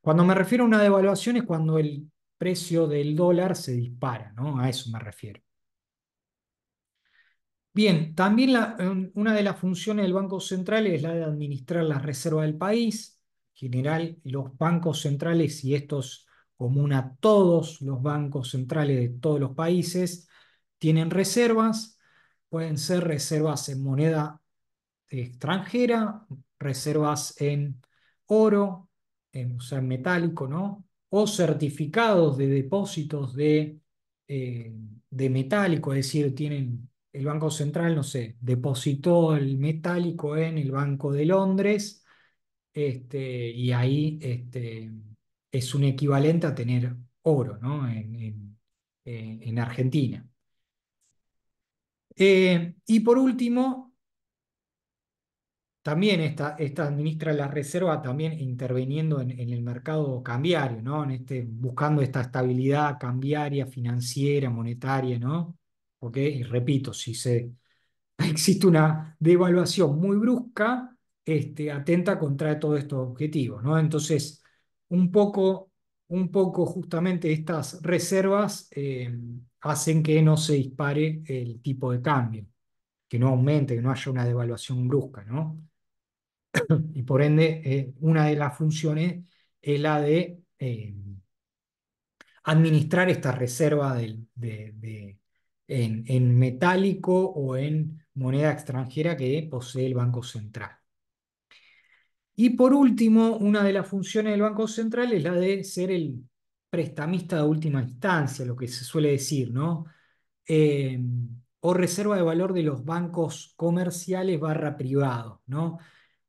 Cuando me refiero a una devaluación es cuando el precio del dólar se dispara, ¿no? A eso me refiero. Bien, también una de las funciones del Banco Central es la de administrar las reservas del país. En general, los bancos centrales, y esto es común a todos los bancos centrales de todos los países, tienen reservas. Pueden ser reservas en moneda extranjera, reservas en oro, o sea, en metálico, ¿no? O certificados de depósitos de metálico, es decir, tienen el Banco Central, no sé, depositó el metálico en el Banco de Londres, y ahí es un equivalente a tener oro, ¿no? En Argentina. Y por último, también esta administra la reserva también interviniendo en el mercado cambiario, ¿no? Buscando esta estabilidad cambiaria, financiera, monetaria, ¿no? Porque, y repito, si existe una devaluación muy brusca, atenta contra todos estos objetivos, ¿no? Entonces, un poco, un poco justamente estas reservas hacen que no se dispare el tipo de cambio, que no aumente, que no haya una devaluación brusca, ¿no? Y por ende, una de las funciones es la de administrar esta reserva en metálico o en moneda extranjera que posee el Banco Central. Y por último, una de las funciones del Banco Central es la de ser el prestamista de última instancia, lo que se suele decir, ¿no? eh, o reserva de valor de los bancos comerciales barra privados, ¿no?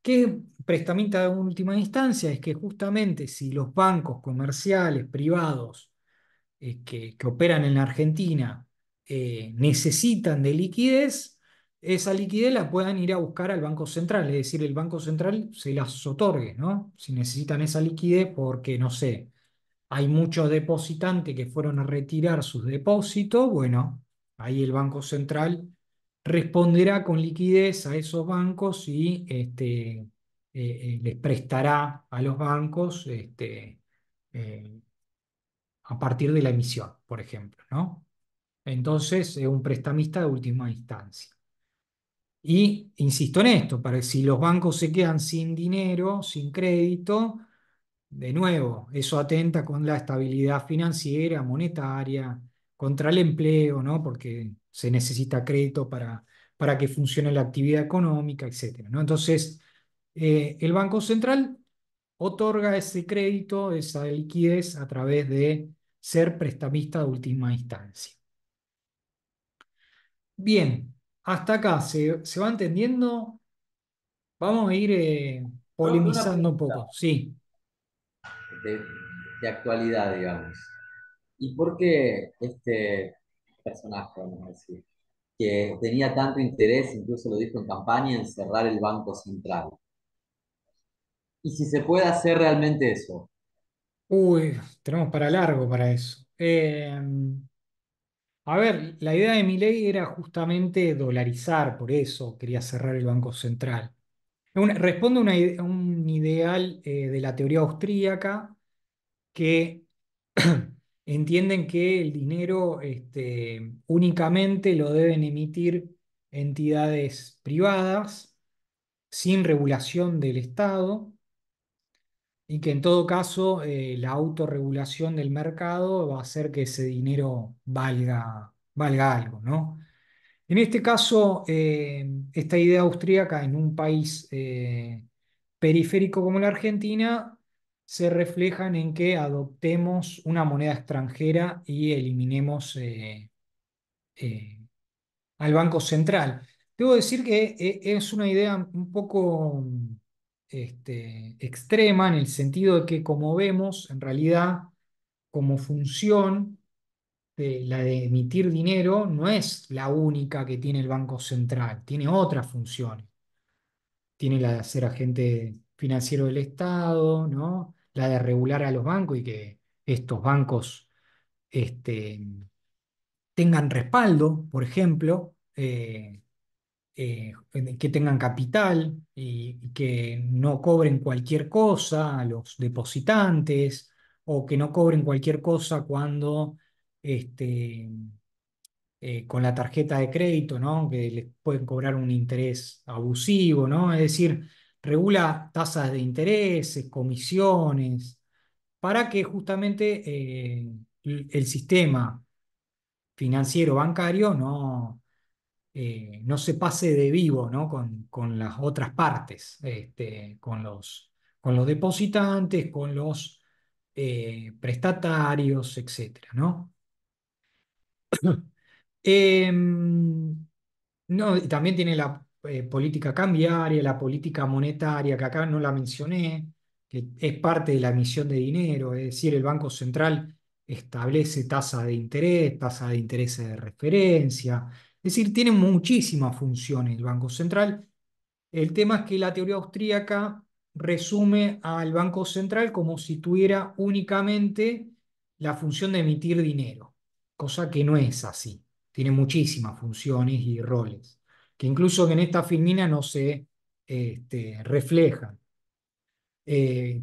¿Qué prestamista de última instancia? Es que justamente si los bancos comerciales privados que operan en la Argentina necesitan de liquidez, esa liquidez la puedan ir a buscar al Banco Central, es decir, el Banco Central se las otorgue, ¿no? Si necesitan esa liquidez porque, no sé, hay muchos depositantes que fueron a retirar sus depósitos, bueno, ahí el Banco Central responderá con liquidez a esos bancos y les prestará a los bancos eh, a partir de la emisión, por ejemplo, ¿no? Entonces, es un prestamista de última instancia. Y insisto en esto, para que si los bancos se quedan sin dinero, sin crédito, de nuevo, eso atenta con la estabilidad financiera, monetaria, contra el empleo, ¿no? Porque se necesita crédito para que funcione la actividad económica, etcétera, ¿no? Entonces, el Banco Central otorga ese crédito, esa liquidez, a través de ser prestamista de última instancia. Bien, hasta acá se va entendiendo. Vamos a ir Una polemizando un pregunta poco, sí. de, de actualidad, digamos. ¿Y por qué este personaje, vamos a decir, que tenía tanto interés, incluso lo dijo en campaña, en cerrar el Banco Central? ¿Y si se puede hacer realmente eso? Uy, tenemos para largo para eso. A ver, la idea de Milei era justamente dolarizar, por eso quería cerrar el Banco Central. Responde a un ideal de la teoría austríaca que entienden que el dinero únicamente lo deben emitir entidades privadas sin regulación del Estado y que en todo caso la autorregulación del mercado va a hacer que ese dinero valga algo, ¿no? En este caso, esta idea austríaca en un país periférico como la Argentina se reflejan en que adoptemos una moneda extranjera y eliminemos eh, al Banco Central. Debo decir que es una idea un poco extrema en el sentido de que, como vemos, en realidad, como función, la de emitir dinero no es la única que tiene el Banco Central, tiene otras funciones. Tiene la de ser agente financiero del Estado, ¿no? La de regular a los bancos y que estos bancos este, tengan respaldo, por ejemplo, que tengan capital y que no cobren cualquier cosa a los depositantes o que no cobren cualquier cosa cuando este, con la tarjeta de crédito, ¿no? Que les pueden cobrar un interés abusivo, ¿no? Es decir, regula tasas de intereses, comisiones, para que justamente el sistema financiero bancario no se pase de vivo, ¿no? Con las otras partes, con con los depositantes, con los prestatarios, etcétera, ¿no? No, y también tiene la política cambiaria, la política monetaria, que acá no la mencioné, que es parte de la emisión de dinero, es decir, el Banco Central establece tasa de interés de referencia, es decir, tiene muchísimas funciones el Banco Central. El tema es que la teoría austríaca resume al Banco Central como si tuviera únicamente la función de emitir dinero, cosa que no es así. Tiene muchísimas funciones y roles, que incluso en esta filmina no se reflejan,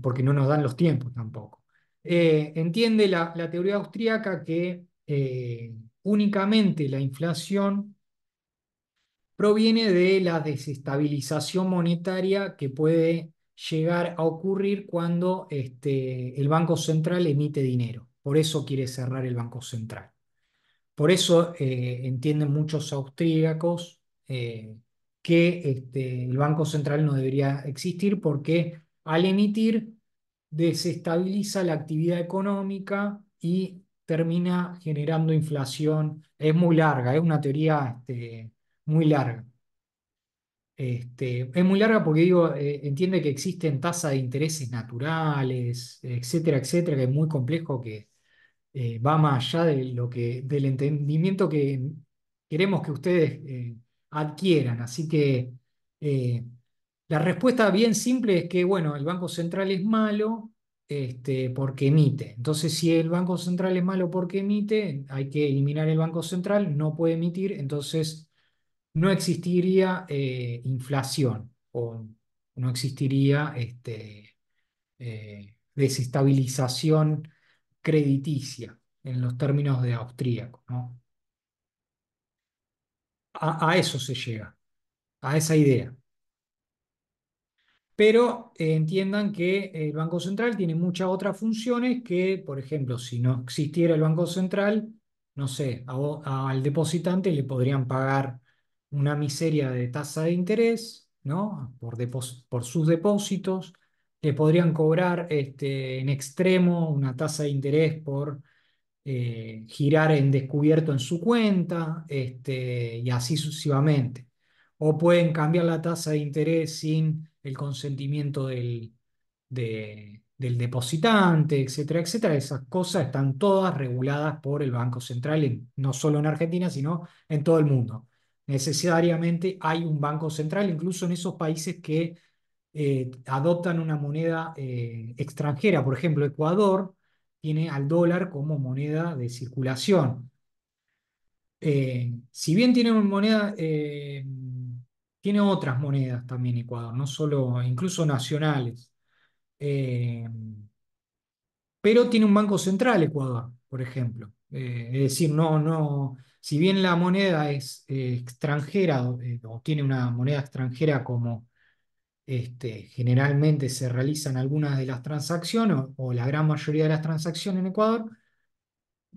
porque no nos dan los tiempos tampoco. Entiende la teoría austríaca que únicamente la inflación proviene de la desestabilización monetaria que puede llegar a ocurrir cuando el Banco Central emite dinero. Por eso quiere cerrar el Banco Central. Por eso entienden muchos austríacos que el Banco Central no debería existir porque al emitir desestabiliza la actividad económica y termina generando inflación. Es muy larga, es una teoría muy larga. Es muy larga porque digo, entiende que existen tasas de intereses naturales, etcétera, etcétera, que es muy complejo, que va más allá de del entendimiento que queremos que ustedes adquieran. Así que eh, la respuesta bien simple es que, bueno, el Banco Central es malo porque emite. Entonces, si el Banco Central es malo porque emite, hay que eliminar el Banco Central, no puede emitir, entonces no existiría inflación o no existiría desestabilización crediticia en los términos de austríaco, ¿no? A eso se llega, a esa idea. Pero entiendan que el Banco Central tiene muchas otras funciones que, por ejemplo, si no existiera el Banco Central, no sé, al depositante le podrían pagar una miseria de tasa de interés, ¿no? Por sus depósitos, le podrían cobrar en extremo una tasa de interés por girar en descubierto en su cuenta, y así sucesivamente. O pueden cambiar la tasa de interés sin el consentimiento del depositante, etcétera, etcétera. Esas cosas están todas reguladas por el Banco Central, no solo en Argentina, sino en todo el mundo. Necesariamente hay un Banco Central, incluso en esos países que adoptan una moneda extranjera. Por ejemplo, Ecuador tiene al dólar como moneda de circulación. Si bien tiene una moneda, tiene otras monedas también Ecuador, no solo, incluso nacionales. Eh, pero tiene un banco central Ecuador, por ejemplo. Es decir, si bien la moneda es extranjera o tiene una moneda extranjera como generalmente se realizan algunas de las transacciones o la gran mayoría de las transacciones en Ecuador,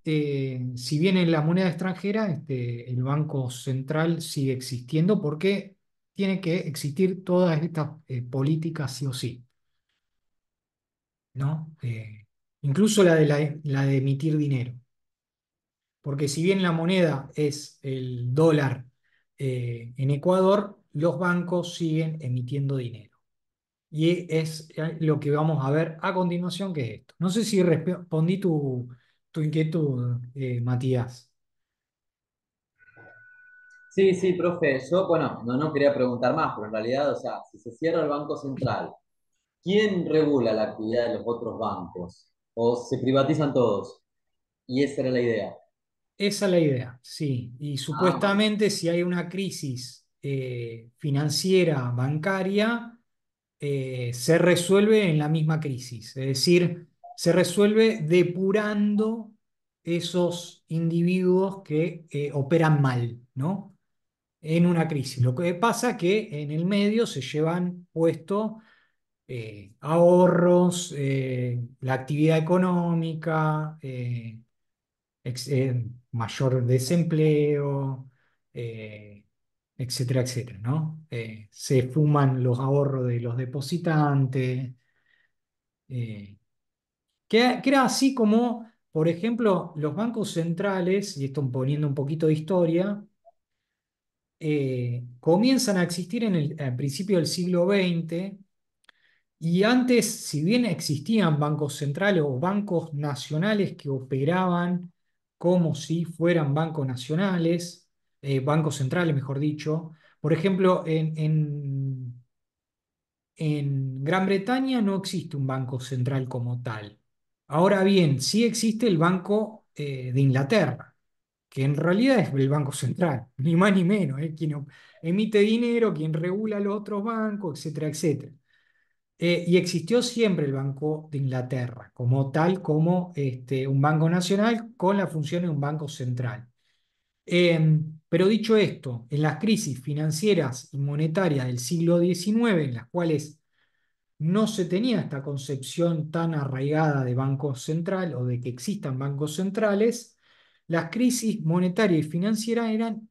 si bien en la moneda extranjera, el Banco Central sigue existiendo porque tiene que existir todas estas políticas sí o sí, ¿no? Incluso la de emitir dinero. Porque si bien la moneda es el dólar en Ecuador, los bancos siguen emitiendo dinero. Y es lo que vamos a ver a continuación, que es esto. No sé si respondí tu inquietud, Matías. Sí, sí, profe. Yo, bueno, no quería preguntar más, pero en realidad, o sea, si se cierra el Banco Central, ¿quién regula la actividad de los otros bancos? ¿O se privatizan todos? Y esa era la idea. Esa es la idea, sí. Y Ah, bueno. supuestamente si hay una crisis financiera bancaria, se resuelve en la misma crisis. Es decir, se resuelve depurando esos individuos que operan mal, ¿no? En una crisis. Lo que pasa es que en el medio se llevan puesto ahorros, la actividad económica, mayor desempleo, eh, etcétera, etcétera, ¿no? Se fuman los ahorros de los depositantes, Que era así como, por ejemplo, los bancos centrales, y esto poniendo un poquito de historia, comienzan a existir al principio del siglo XX. Y antes, si bien existían bancos centrales o bancos nacionales que operaban como si fueran bancos nacionales, bancos centrales, mejor dicho, por ejemplo, en Gran Bretaña no existe un banco central como tal. Ahora bien, sí existe el Banco de Inglaterra, que en realidad es el Banco Central, ni más ni menos, quien emite dinero, quien regula los otros bancos, etcétera, etcétera. Y existió siempre el Banco de Inglaterra, como tal, como un banco nacional con la función de un banco central. Pero dicho esto, en las crisis financieras y monetarias del siglo XIX, en las cuales no se tenía esta concepción tan arraigada de banco central o de que existan bancos centrales, las crisis monetarias y financieras eran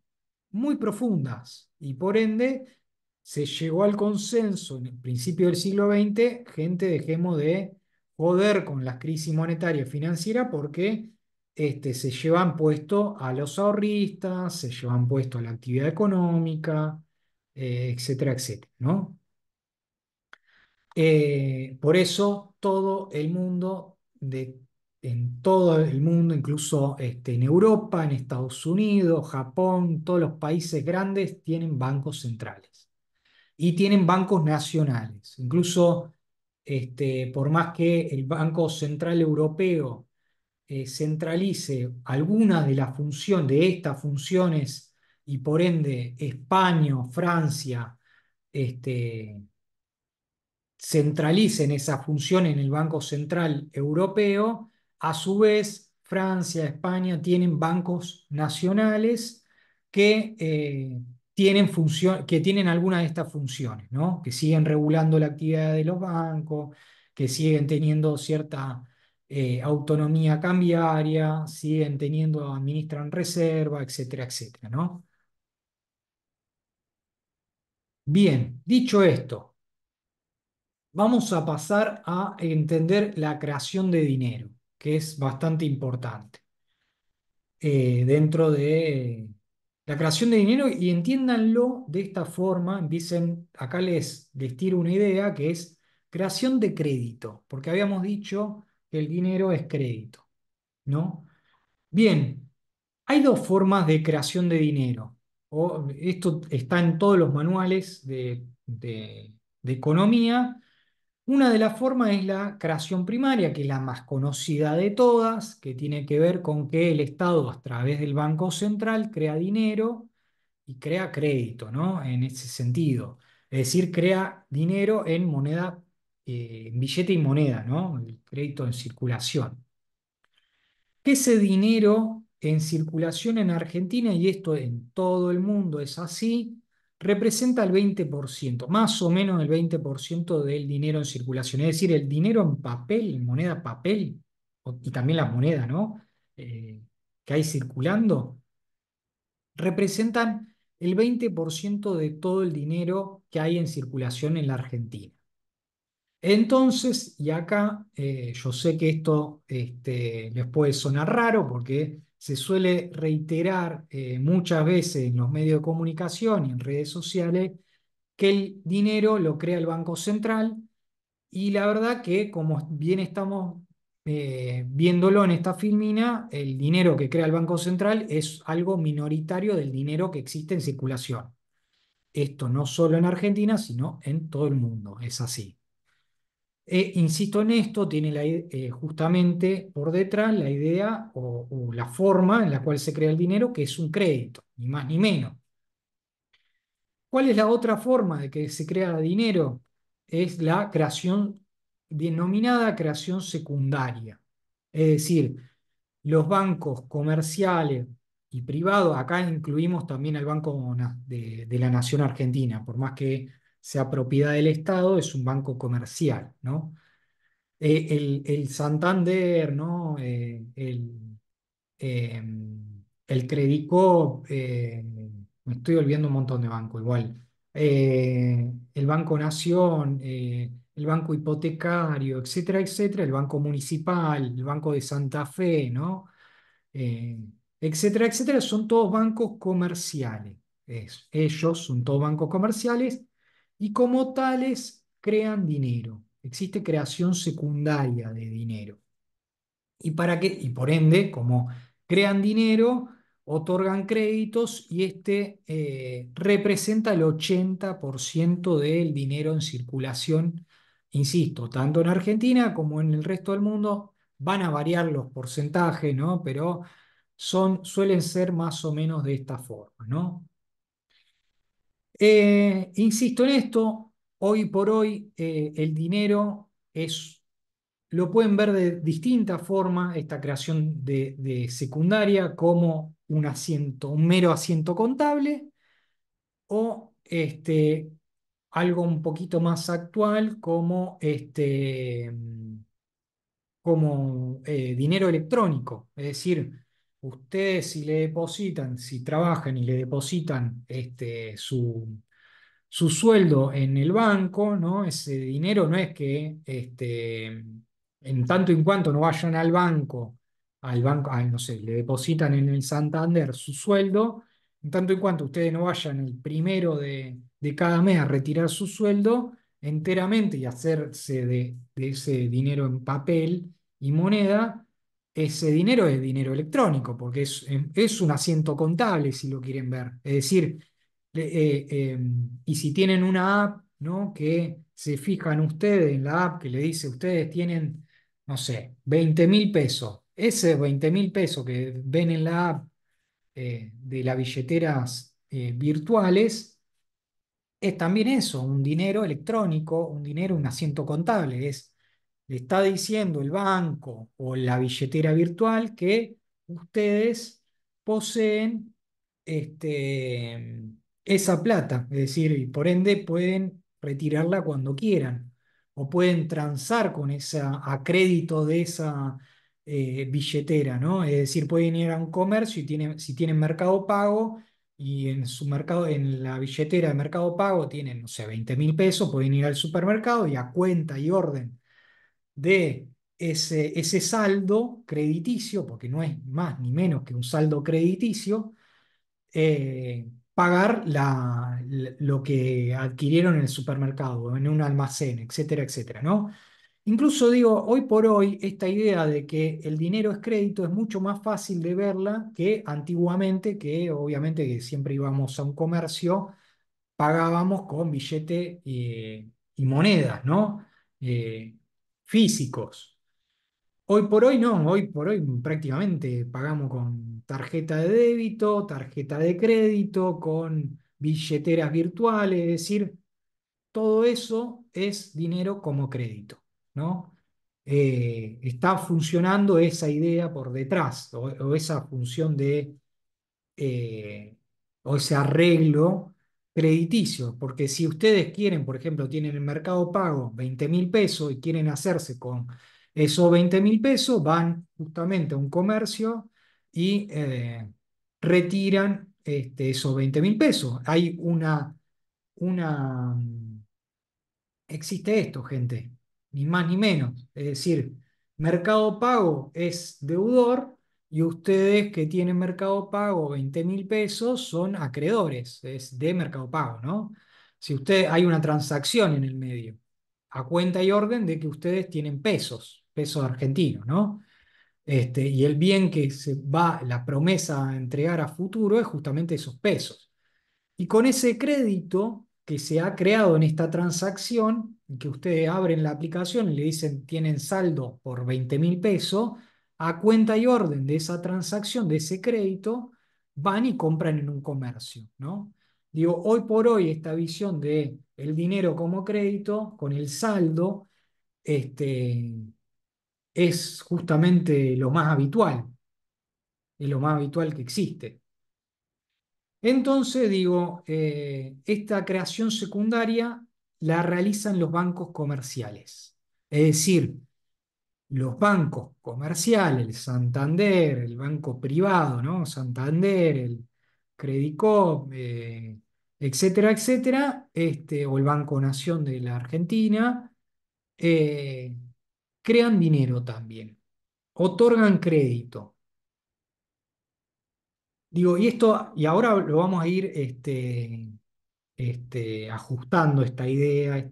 muy profundas y por ende se llegó al consenso en el principio del siglo XX, gente, dejemos de joder con las crisis monetarias y financieras porque se llevan puesto a los ahorristas, se llevan puesto a la actividad económica, etcétera, etcétera, ¿no? Por eso todo el mundo, en todo el mundo, incluso en Europa, en Estados Unidos, Japón, todos los países grandes tienen bancos centrales y tienen bancos nacionales. Incluso por más que el Banco Central Europeo centralice algunas de las funciones, de estas funciones, y por ende España o Francia, este, centralicen esa función en el Banco Central Europeo, a su vez Francia, España tienen bancos nacionales que, que tienen alguna de estas funciones, ¿no? Que siguen regulando la actividad de los bancos, que siguen teniendo cierta autonomía cambiaria, siguen teniendo, administran reserva, etcétera, etcétera, ¿no? Bien, dicho esto, vamos a pasar a entender la creación de dinero, que es bastante importante dentro de la creación de dinero y entiéndanlo de esta forma, empiecen, acá les tiro una idea que es creación de crédito, porque habíamos dicho que el dinero es crédito, ¿no? Bien, hay dos formas de creación de dinero. Esto está en todos los manuales de economía. Una de las formas es la creación primaria, que es la más conocida de todas, que tiene que ver con que el Estado, a través del Banco Central, crea dinero y crea crédito, ¿no? En ese sentido. Es decir, crea dinero en moneda, en billete y moneda, ¿no? El crédito en circulación. Que ese dinero en circulación en Argentina, y esto en todo el mundo es así, representa el 20%, más o menos el 20% del dinero en circulación. Es decir, el dinero en papel, en moneda papel, y también las monedas, ¿no? Que hay circulando, representan el 20% de todo el dinero que hay en circulación en la Argentina. Entonces, y acá yo sé que esto les puede sonar raro porque se suele reiterar muchas veces en los medios de comunicación y en redes sociales que el dinero lo crea el Banco Central y la verdad que como bien estamos viéndolo en esta filmina, el dinero que crea el Banco Central es algo minoritario del dinero que existe en circulación. Esto no solo en Argentina, sino en todo el mundo, es así. Insisto en esto, tiene justamente por detrás la idea o la forma en la cual se crea el dinero, que es un crédito, ni más ni menos. ¿Cuál es la otra forma de que se crea dinero? Es la creación denominada creación secundaria. Es decir, los bancos comerciales y privados, acá incluimos también al Banco de la Nación Argentina, por más que sea propiedad del Estado, es un banco comercial, ¿no? El Santander, ¿no? Eh, el Credicop, me estoy olvidando un montón de bancos igual. El Banco Nación, el banco hipotecario, etcétera, etcétera, el banco municipal, el banco de Santa Fe, ¿no? Eh, etcétera, etcétera, son todos bancos comerciales. Ellos son todos bancos comerciales y como tales crean dinero. Existe creación secundaria de dinero. ¿Y para qué? Y por ende, como crean dinero, otorgan créditos y este representa el 80% del dinero en circulación, insisto, tanto en Argentina como en el resto del mundo. Van a variar los porcentajes, ¿no? Pero suelen ser más o menos de esta forma, ¿no? Insisto en esto, hoy por hoy el dinero lo pueden ver de distintas formas, esta creación de secundaria como un asiento, un mero asiento contable o algo un poquito más actual como dinero electrónico. Es decir, ustedes si le depositan, si trabajan y le depositan su sueldo en el banco, ¿no? Ese dinero no es que en tanto en cuanto no vayan al banco, no sé, le depositan en el Santander su sueldo, en tanto en cuanto ustedes no vayan el primero de cada mes a retirar su sueldo enteramente y hacerse de ese dinero en papel y moneda, ese dinero es dinero electrónico, porque es un asiento contable, si lo quieren ver. Es decir, y si tienen una app, ¿no? Que se fijan ustedes en la app que le dice, ustedes tienen, no sé, 20.000 pesos. Ese 20.000 pesos que ven en la app de las billeteras virtuales, es también eso, un dinero electrónico, un dinero, un asiento contable. Le está diciendo el banco o la billetera virtual que ustedes poseen este, esa plata, es decir, y por ende pueden retirarla cuando quieran o pueden transar con esa, a crédito de esa billetera, ¿no? Es decir, pueden ir a un comercio y si tienen Mercado Pago y en su mercado, en la billetera de Mercado Pago tienen, no sé, 20.000 pesos, pueden ir al supermercado y a cuenta y orden de ese saldo crediticio, porque no es más ni menos que un saldo crediticio, pagar lo que adquirieron en el supermercado, o en un almacén, etcétera, etcétera, ¿no? Incluso digo, hoy por hoy, esta idea de que el dinero es crédito es mucho más fácil de verla que antiguamente, que obviamente que siempre íbamos a un comercio, pagábamos con billete y monedas, ¿no? Eh, Físicos. Hoy por hoy no, hoy por hoy prácticamente pagamos con tarjeta de débito, tarjeta de crédito, con billeteras virtuales, es decir, todo eso es dinero como crédito, ¿no? Está funcionando esa idea por detrás, o esa función eh, o ese arreglo crediticio, porque si ustedes quieren, por ejemplo, tienen en Mercado Pago 20.000 pesos y quieren hacerse con esos 20.000 pesos, van justamente a un comercio y retiran esos 20.000 pesos. Hay una existe esto, gente, ni más ni menos. Es decir, Mercado Pago es deudor y ustedes que tienen Mercado Pago 20.000 pesos son acreedores, es de Mercado Pago, ¿no? Si usted hay una transacción en el medio, a cuenta y orden de que ustedes tienen pesos argentinos, ¿no? Y el bien que se va, la promesa a entregar a futuro es justamente esos pesos. Y con ese crédito que se ha creado en esta transacción, que ustedes abren la aplicación y le dicen tienen saldo por 20.000 pesos, a cuenta y orden de esa transacción, de ese crédito, van y compran en un comercio, ¿no? Digo, hoy por hoy esta visión de el dinero como crédito, con el saldo, este, es justamente lo más habitual, es lo más habitual que existe. Entonces, digo, esta creación secundaria la realizan los bancos comerciales. Es decir, los bancos comerciales, el Santander, el banco privado, ¿no? Santander, el Credicop, etcétera, etcétera, o el Banco Nación de la Argentina, eh, crean dinero también, otorgan crédito. Digo, y ahora lo vamos a ir ajustando esta idea,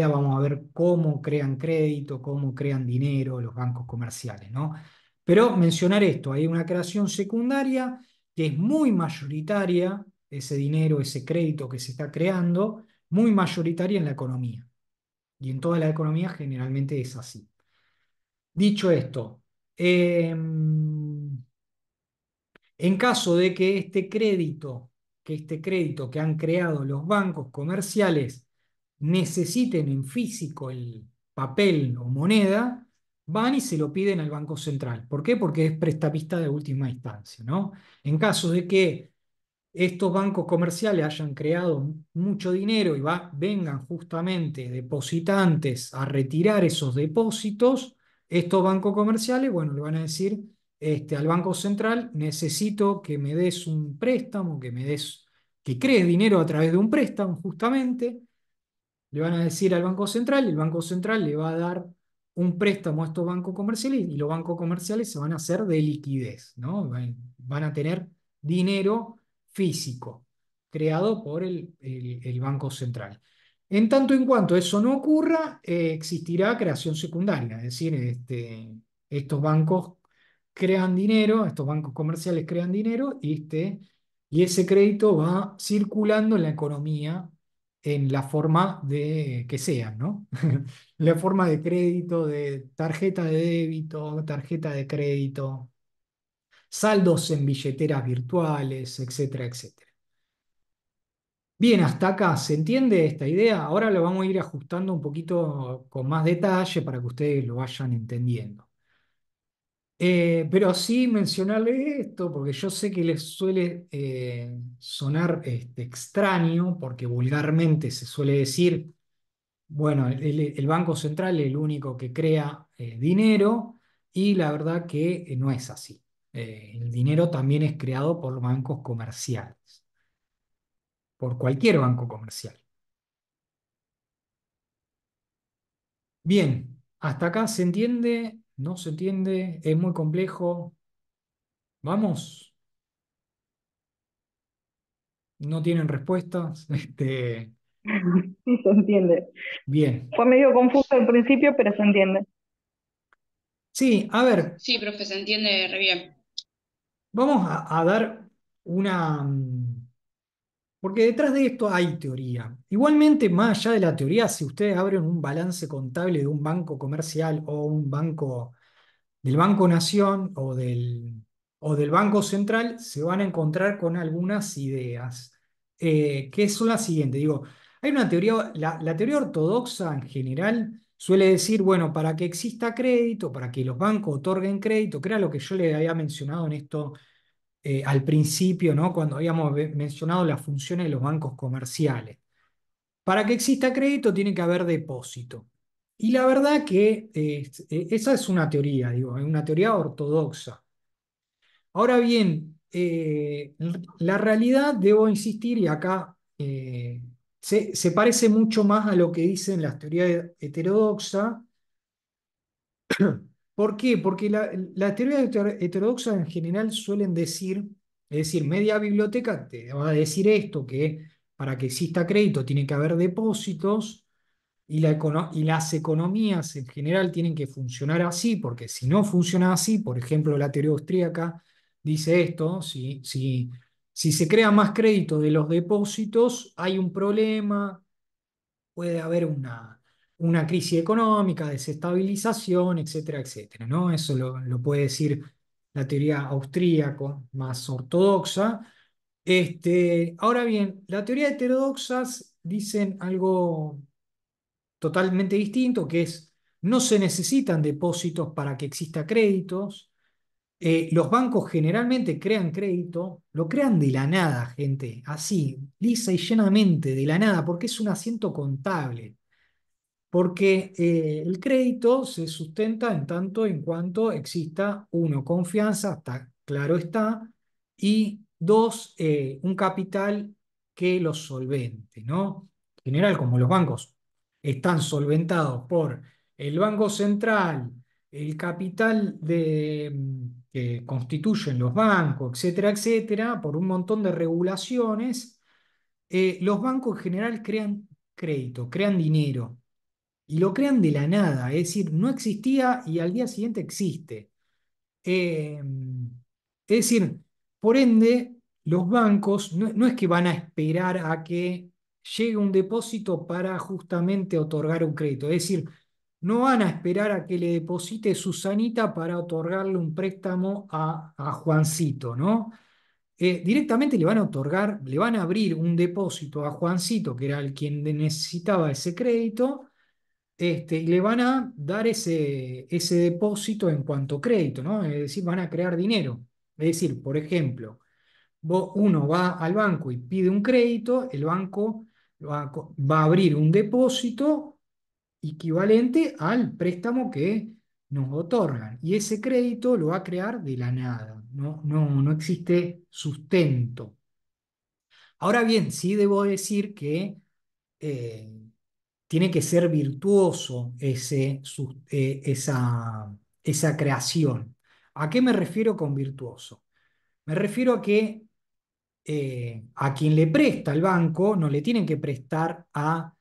vamos a ver cómo crean crédito, cómo crean dinero los bancos comerciales, ¿no? Pero mencionar esto, hay una creación secundaria que es muy mayoritaria, ese dinero, ese crédito que se está creando, muy mayoritaria en la economía. Y en toda la economía generalmente es así. Dicho esto, en caso de que este crédito que han creado los bancos comerciales necesiten en físico el papel o moneda, van y se lo piden al Banco Central. ¿Por qué? Porque es prestamista de última instancia, ¿no? En caso de que estos bancos comerciales hayan creado mucho dinero y vengan justamente depositantes a retirar esos depósitos, estos bancos comerciales, bueno, le van a decir al Banco Central, necesito que me des un préstamo, que crees dinero a través de un préstamo, justamente, le van a decir al Banco Central, el Banco Central le va a dar un préstamo a estos bancos comerciales y los bancos comerciales se van a hacer de liquidez, ¿no? Van a tener dinero físico creado por el Banco Central. En tanto en cuanto eso no ocurra, existirá creación secundaria, es decir, estos bancos crean dinero, estos bancos comerciales crean dinero y ese crédito va circulando en la economía en la forma de que sean, ¿no? La forma de crédito, de tarjeta de débito, tarjeta de crédito, saldos en billeteras virtuales, etcétera, etcétera. Bien, hasta acá, ¿se entiende esta idea? Ahora lo vamos a ir ajustando un poquito con más detalle para que ustedes lo vayan entendiendo. Pero sí mencionarle esto, porque yo sé que les suele sonar extraño, porque vulgarmente se suele decir, bueno, el Banco Central es el único que crea dinero y la verdad que no es así. El dinero también es creado por los bancos comerciales, por cualquier banco comercial. Bien, hasta acá se entiende, no se entiende, es muy complejo. Vamos, no tienen respuestas. Sí, se entiende. Bien. Fue medio confuso al principio, pero se entiende. Sí, a ver, Sí, profe, se entiende re bien. vamos a dar una... porque detrás de esto hay teoría. Igualmente, más allá de la teoría, si ustedes abren un balance contable de un banco comercial o un banco del Banco Nación o del Banco Central, se van a encontrar con algunas ideas, que son las siguientes. Digo, hay una teoría, la teoría ortodoxa en general suele decir, bueno, para que exista crédito, para que los bancos otorguen crédito, que era lo que yo le había mencionado en esto al principio, ¿no? Cuando habíamos mencionado las funciones de los bancos comerciales. Para que exista crédito tiene que haber depósito. Y la verdad que esa es una teoría, digo, es una teoría ortodoxa. Ahora bien, la realidad, debo insistir, y acá se parece mucho más a lo que dicen las teorías heterodoxas. ¿Por qué? Porque las teorías heterodoxas en general suelen decir, es decir, media biblioteca te va a decir esto, que para que exista crédito tiene que haber depósitos y las economías en general tienen que funcionar así, porque si no funciona así, por ejemplo, la teoría austríaca dice esto, si se crea más crédito de los depósitos, hay un problema, puede haber una crisis económica, desestabilización, etcétera, etcétera, ¿no? Eso lo puede decir la teoría austríaca más ortodoxa. Ahora bien, la teoría heterodoxas dicen algo totalmente distinto, que es no se necesitan depósitos para que exista créditos. Los bancos generalmente crean crédito, lo crean de la nada, gente, así, lisa y llanamente, de la nada, porque es un asiento contable. Porque el crédito se sustenta en tanto en cuanto exista, uno, confianza, claro está, y dos, un capital que los solvente, ¿no? En general, como los bancos están solventados por el Banco Central, el capital que constituyen los bancos, etcétera, etcétera, por un montón de regulaciones, los bancos en general crean crédito, crean dinero y lo crean de la nada, es decir, no existía y al día siguiente existe. Eh, es decir, por ende, los bancos no es que van a esperar a que llegue un depósito para justamente otorgar un crédito. Es decir, no van a esperar a que le deposite Susanita para otorgarle un préstamo a Juancito, ¿no? Directamente le van a otorgar, le van a abrir un depósito a Juancito, que era el quien necesitaba ese crédito, y le van a dar ese depósito en cuanto crédito, ¿no? Es decir, van a crear dinero. Es decir, por ejemplo, uno va al banco y pide un crédito, el banco va a abrir un depósito equivalente al préstamo que nos otorgan. Y ese crédito lo va a crear de la nada, no existe sustento. Ahora bien, sí debo decir que eh, tiene que ser virtuoso esa creación. ¿A qué me refiero con virtuoso? Me refiero a que a quien le presta el banco no le tienen que prestar a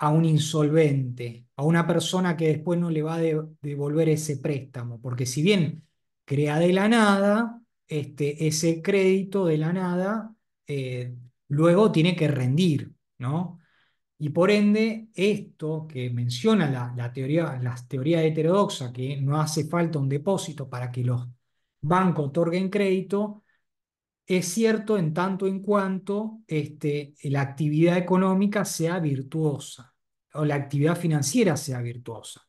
un insolvente, a una persona que después no le va a devolver ese préstamo, porque si bien crea de la nada, ese crédito de la nada eh, luego tiene que rendir, ¿no? Y por ende, esto que menciona las teorías heterodoxas, que no hace falta un depósito para que los bancos otorguen crédito, es cierto en tanto en cuanto la actividad económica sea virtuosa o la actividad financiera sea virtuosa.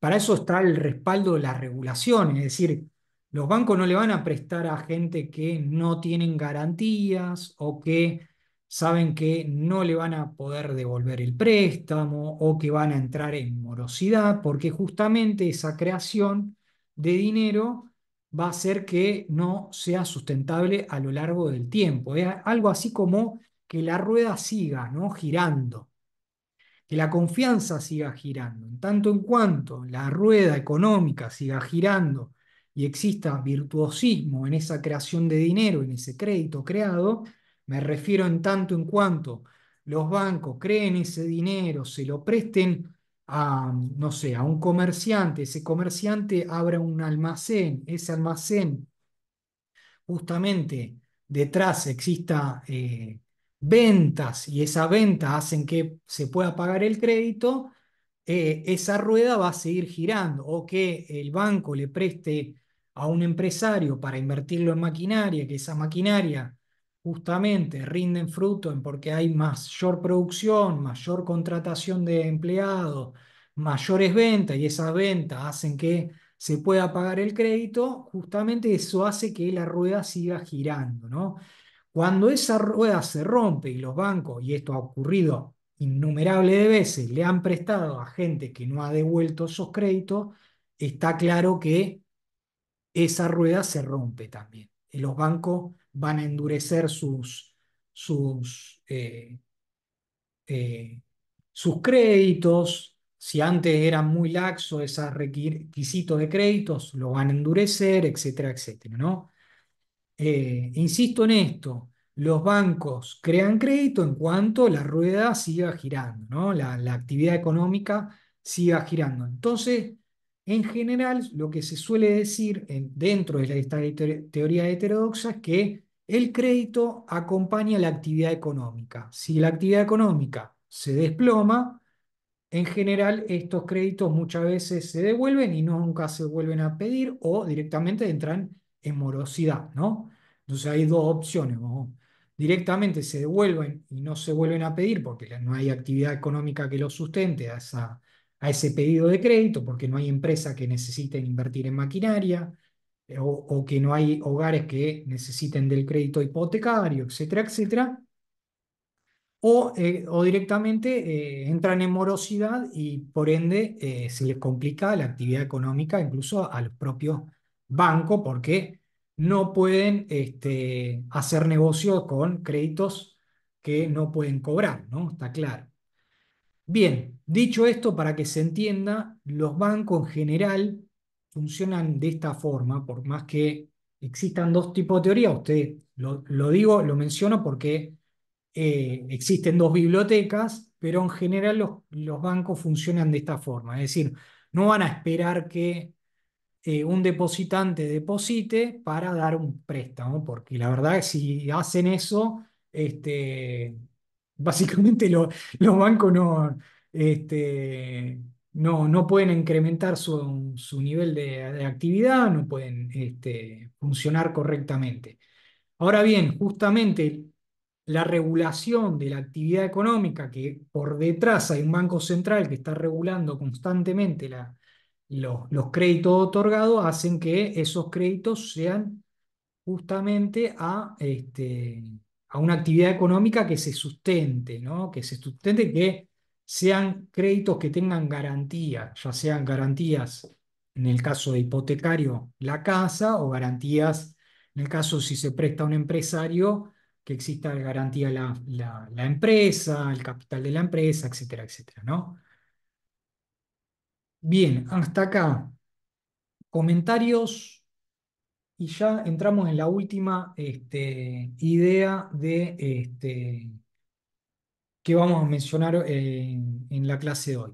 Para eso está el respaldo de las regulaciones, es decir, los bancos no le van a prestar a gente que no tienen garantías o que saben que no le van a poder devolver el préstamo o que van a entrar en morosidad, porque justamente esa creación de dinero va a hacer que no sea sustentable a lo largo del tiempo. Es algo así como que la rueda siga, ¿no? Girando, que la confianza siga girando. En tanto en cuanto la rueda económica siga girando y exista virtuosismo en esa creación de dinero, en ese crédito creado, me refiero en tanto en cuanto los bancos creen ese dinero, se lo presten a, no sé, a un comerciante, ese comerciante abra un almacén, ese almacén justamente detrás exista ventas y esas ventas hacen que se pueda pagar el crédito, esa rueda va a seguir girando o que el banco le preste a un empresario para invertirlo en maquinaria, que esa maquinaria justamente rinden fruto en porque hay mayor producción, mayor contratación de empleados, mayores ventas y esas ventas hacen que se pueda pagar el crédito, justamente eso hace que la rueda siga girando, ¿no? Cuando esa rueda se rompe y los bancos, y esto ha ocurrido innumerables de veces, le han prestado a gente que no ha devuelto esos créditos, está claro que esa rueda se rompe también. Y los bancos van a endurecer sus eh, sus créditos. Si antes eran muy laxos esos requisitos de créditos, lo van a endurecer, etcétera, etcétera, ¿no? Insisto en esto, los bancos crean crédito en cuanto la rueda siga girando, ¿no? La actividad económica siga girando. Entonces, en general, lo que se suele decir dentro de esta teoría heterodoxa es que el crédito acompaña la actividad económica. Si la actividad económica se desploma, en general, estos créditos muchas veces se devuelven y nunca se vuelven a pedir o directamente entran en morosidad, ¿no? Entonces hay dos opciones, o directamente se devuelven y no se vuelven a pedir porque no hay actividad económica que lo sustente a ese pedido de crédito, porque no hay empresas que necesiten invertir en maquinaria o que no hay hogares que necesiten del crédito hipotecario, etcétera, etcétera o directamente entran en morosidad y por ende se les complica la actividad económica incluso a los propios bancos porque no pueden hacer negocios con créditos que no pueden cobrar, ¿no? Está claro. Bien, dicho esto, para que se entienda, los bancos en general funcionan de esta forma, por más que existan dos tipos de teoría, usted lo digo, lo menciono porque existen dos bibliotecas, pero en general los bancos funcionan de esta forma, es decir, no van a esperar que un depositante deposite para dar un préstamo, porque la verdad es que si hacen eso, básicamente los bancos no pueden incrementar su nivel de actividad, no pueden funcionar correctamente. Ahora bien, justamente la regulación de la actividad económica, que por detrás hay un banco central que está regulando constantemente los créditos otorgados, hacen que esos créditos sean justamente a una actividad económica que se sustente, ¿no? Que se sustente, que sean créditos que tengan garantía, ya sean garantías en el caso de hipotecario la casa o garantías en el caso si se presta a un empresario que exista garantía la empresa, el capital de la empresa, etcétera, etcétera, ¿no? Bien, hasta acá comentarios. Y ya entramos en la última idea que vamos a mencionar en la clase de hoy.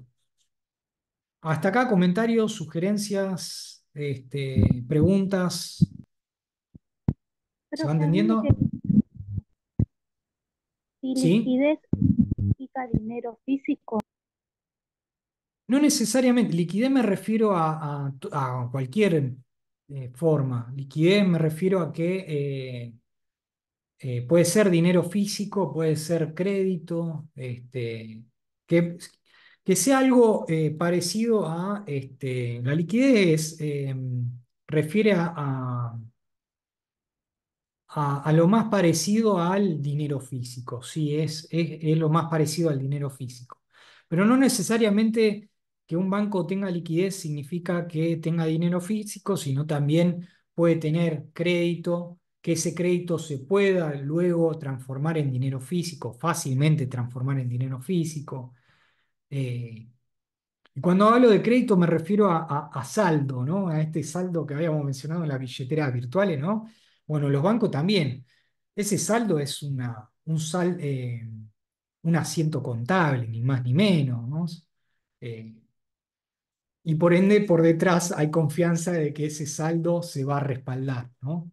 Hasta acá, comentarios, sugerencias, preguntas. ¿Se va Profe, a mí me entendiendo? quedó si ¿Sí? liquidez significa dinero físico. No necesariamente. Liquidez me refiero a cualquier forma. Liquidez me refiero a que puede ser dinero físico, puede ser crédito, que, que sea algo parecido a la liquidez, refiere a lo más parecido al dinero físico, sí, es lo más parecido al dinero físico. Pero no necesariamente que un banco tenga liquidez significa que tenga dinero físico, sino también puede tener crédito, que ese crédito se pueda luego transformar en dinero físico, fácilmente transformar en dinero físico. Eh, y cuando hablo de crédito me refiero a saldo, ¿no? A este saldo que habíamos mencionado en las billeteras virtuales, ¿no? Bueno, los bancos también. Ese saldo es un asiento contable, ni más ni menos, ¿no? Eh, y por ende, por detrás hay confianza de que ese saldo se va a respaldar, ¿no?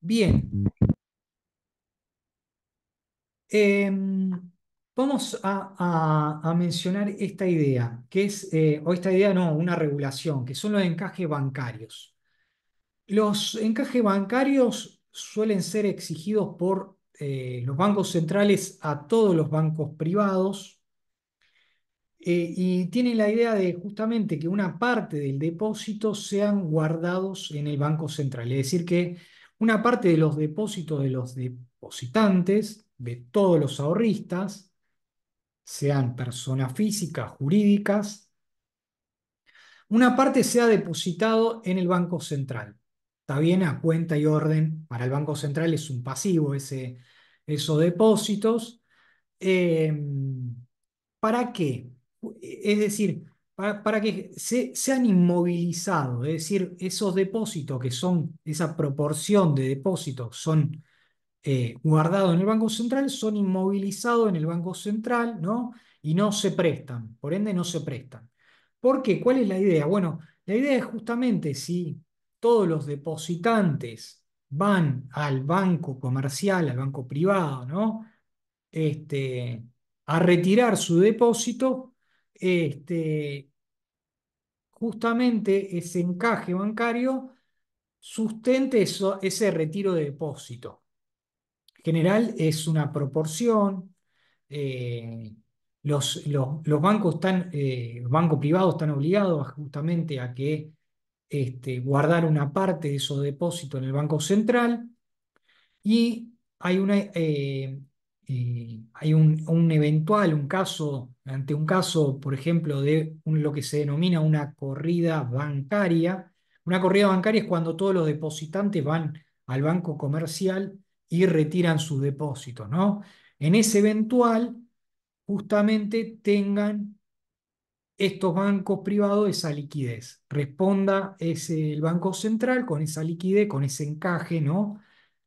Bien, vamos a mencionar esta idea, que es, o esta idea no, una regulación, que son los encajes bancarios. Los encajes bancarios suelen ser exigidos por los bancos centrales a todos los bancos privados, y tienen la idea de justamente que una parte del depósito sean guardados en el Banco Central. Es decir, que una parte de los depósitos de los depositantes, de todos los ahorristas, sean personas físicas, jurídicas, una parte sea depositado en el Banco Central. Está bien, a cuenta y orden para el Banco Central es un pasivo esos depósitos. Eh, ¿Para qué? Es decir, para que sean inmovilizados, es decir, esos depósitos que son, esa proporción de depósitos son guardados en el Banco Central, son inmovilizados en el Banco Central, ¿no? Y no se prestan, por ende no se prestan. ¿Por qué? ¿Cuál es la idea? Bueno, la idea es justamente si todos los depositantes van al banco comercial, al banco privado, ¿no? Este, a retirar su depósito, este, justamente ese encaje bancario sustente ese retiro de depósito. En general es una proporción. eh, los bancos los bancos privados están obligados justamente a que guardar una parte de esos depósitos en el Banco Central. Y hay un eventual, ante un caso, por ejemplo, de lo que se denomina una corrida bancaria. Una corrida bancaria es cuando todos los depositantes van al banco comercial y retiran sus depósitos, ¿no? En ese eventual, justamente tengan estos bancos privados esa liquidez. Responda el Banco Central con esa liquidez, con ese encaje, ¿no?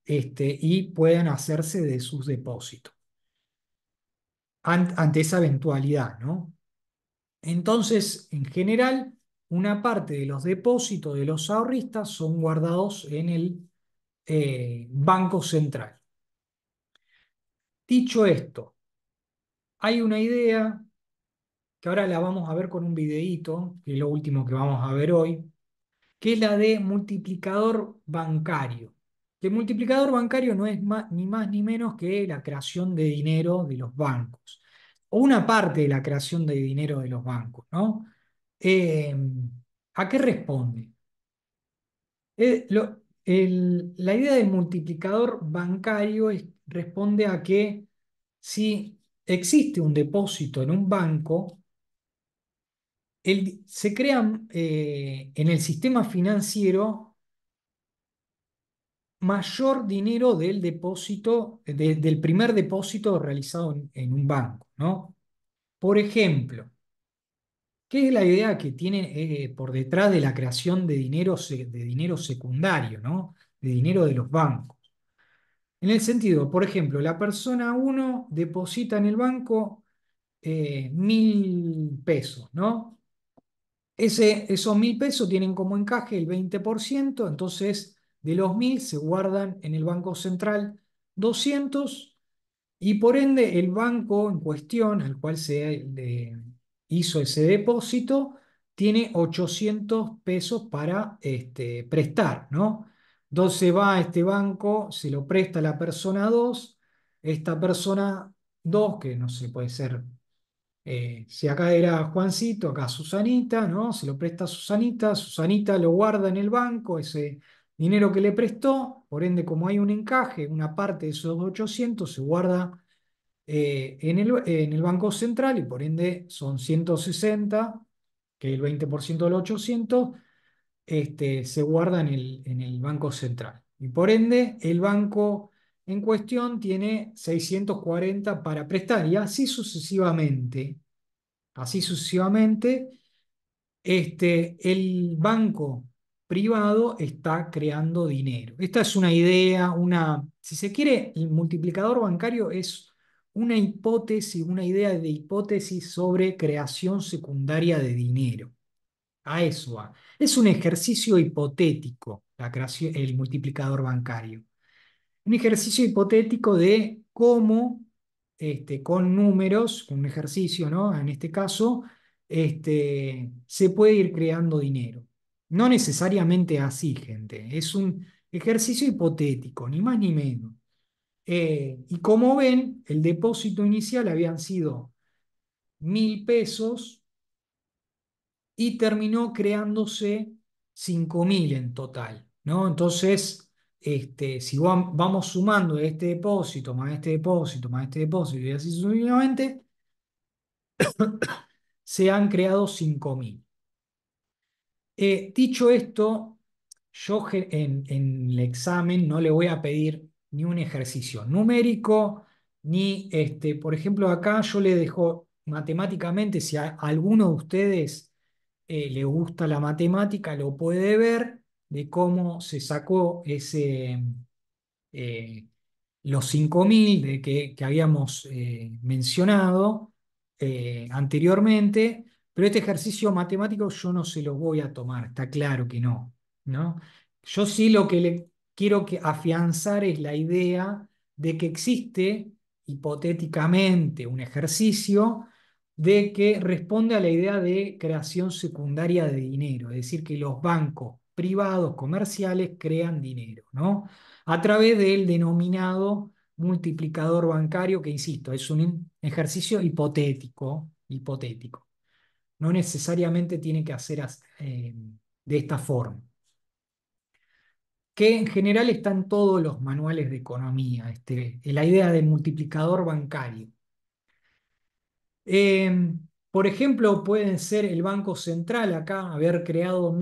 Y puedan hacerse de sus depósitos ante esa eventualidad, ¿no? Entonces, en general, una parte de los depósitos de los ahorristas son guardados en el Banco Central. Dicho esto, hay una idea que ahora la vamos a ver con un videíto, que es lo último que vamos a ver hoy, que es la de multiplicador bancario. Que el multiplicador bancario no es ni más ni menos que la creación de dinero de los bancos, o una parte de la creación de dinero de los bancos, ¿no? Eh, ¿A qué responde? La idea del multiplicador bancario responde a que si existe un depósito en un banco, se crean en el sistema financiero mayor dinero del depósito, del primer depósito realizado en un banco, ¿no? Por ejemplo, ¿qué es la idea que tiene por detrás de la creación de dinero secundario, ¿no? De dinero de los bancos. En el sentido, por ejemplo, la persona uno deposita en el banco 1.000 pesos, ¿no? Esos 1.000 pesos tienen como encaje el 20%, entonces de los 1.000 se guardan en el Banco Central 200 y por ende el banco en cuestión al cual se le hizo ese depósito tiene 800 pesos para prestar, ¿no? Entonces va a este banco, se lo presta a la persona 2, esta persona 2 que no sé, puede ser si acá era Juancito, acá Susanita, ¿no? Se lo presta a Susanita, Susanita lo guarda en el banco, ese dinero que le prestó, por ende, como hay un encaje, una parte de esos 800 se guarda en el Banco Central y por ende son 160, que es el 20% de los 800, se guarda en el Banco Central. Y por ende, el banco en cuestión tiene 640 para prestar y así sucesivamente. Así sucesivamente, el banco privado está creando dinero. Esta es una idea, si se quiere, el multiplicador bancario es una hipótesis, una idea de hipótesis sobre creación secundaria de dinero. A eso va. Es un ejercicio hipotético, la creación, el multiplicador bancario. Un ejercicio hipotético de cómo, con números, con un ejercicio, ¿no? En este caso, se puede ir creando dinero. No necesariamente así, gente. Es un ejercicio hipotético, ni más ni menos. Y como ven, el depósito inicial habían sido 1.000 pesos y terminó creándose 5.000 en total, ¿no? Entonces, si vamos sumando este depósito, más este depósito, más este depósito y así sucesivamente, se han creado 5.000. Dicho esto, yo en el examen no le voy a pedir ni un ejercicio numérico, ni, por ejemplo, acá yo le dejo matemáticamente, si a alguno de ustedes le gusta la matemática, lo puede ver de cómo se sacó eh, los 5.000 que habíamos mencionado anteriormente, pero este ejercicio matemático yo no se lo voy a tomar, está claro que no, ¿no? Yo sí lo que le quiero afianzar es la idea de que existe hipotéticamente un ejercicio de que responde a la idea de creación secundaria de dinero, es decir, que los bancos privados comerciales crean dinero, ¿no? A través del denominado multiplicador bancario, que insisto, es un ejercicio hipotético, hipotético. No necesariamente tiene que hacer de esta forma. Que en general está en todos los manuales de economía, la idea del multiplicador bancario. Por ejemplo, pueden ser el Banco Central acá, haber creado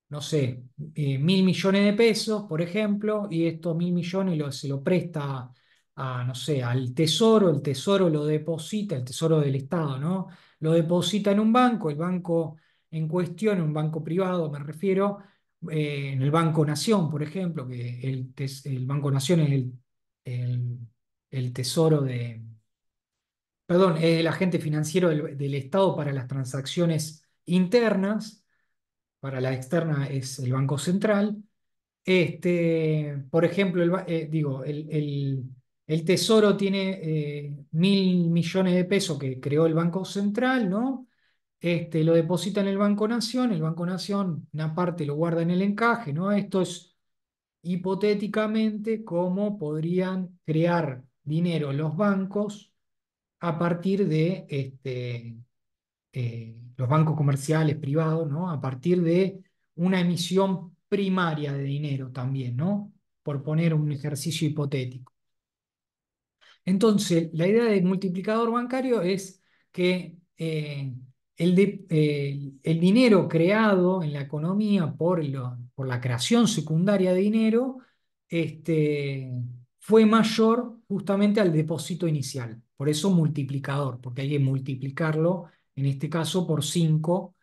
no sé, 1.000 millones de pesos, por ejemplo, y estos 1.000 millones se lo presta no sé, al tesoro, el tesoro lo deposita, el tesoro del Estado, ¿no? Lo deposita en un banco, el banco en cuestión, un banco privado me refiero, en el Banco Nación, por ejemplo, que el Banco Nación es el, el tesoro de, perdón, es el agente financiero del Estado para las transacciones internas, para la externa es el Banco Central. Por ejemplo, el Tesoro tiene 1.000 millones de pesos que creó el Banco Central, ¿no? Lo deposita en el Banco Nación una parte lo guarda en el encaje, ¿no? Esto es hipotéticamente cómo podrían crear dinero los bancos a partir de los bancos comerciales privados, ¿no? A partir de una emisión primaria de dinero también, ¿no? Por poner un ejercicio hipotético. Entonces, la idea del multiplicador bancario es que el dinero creado en la economía por la creación secundaria de dinero fue mayor justamente al depósito inicial. Por eso multiplicador, porque hay que multiplicarlo, en este caso, por 5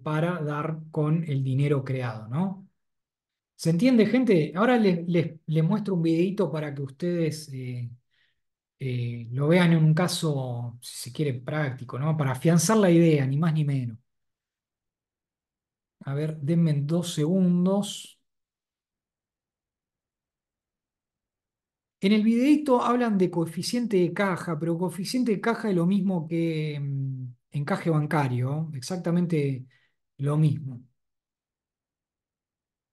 para dar con el dinero creado, ¿no? ¿Se entiende, gente? Ahora les muestro un videito para que ustedes lo vean en un caso, si se quiere, práctico, ¿no? Para afianzar la idea, ni más ni menos. A ver, denme 2 segundos. En el videito hablan de coeficiente de caja, pero coeficiente de caja es lo mismo que encaje bancario, exactamente lo mismo.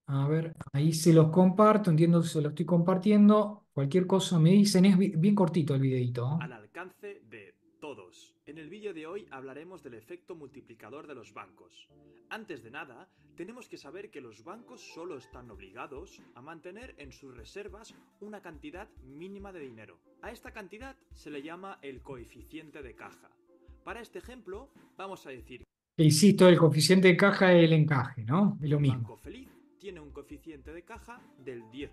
A ver, ahí se los comparto, entiendo que se lo estoy compartiendo. Cualquier cosa me dicen, es bien cortito el videito, ¿no? Al alcance de todos. En el vídeo de hoy hablaremos del efecto multiplicador de los bancos. Antes de nada, tenemos que saber que los bancos solo están obligados a mantener en sus reservas una cantidad mínima de dinero. A esta cantidad se le llama el coeficiente de caja. Para este ejemplo, vamos a decir Que insisto, el coeficiente de caja es el encaje, ¿no? Es lo el mismo. Banco Feliz tiene un coeficiente de caja del 10%.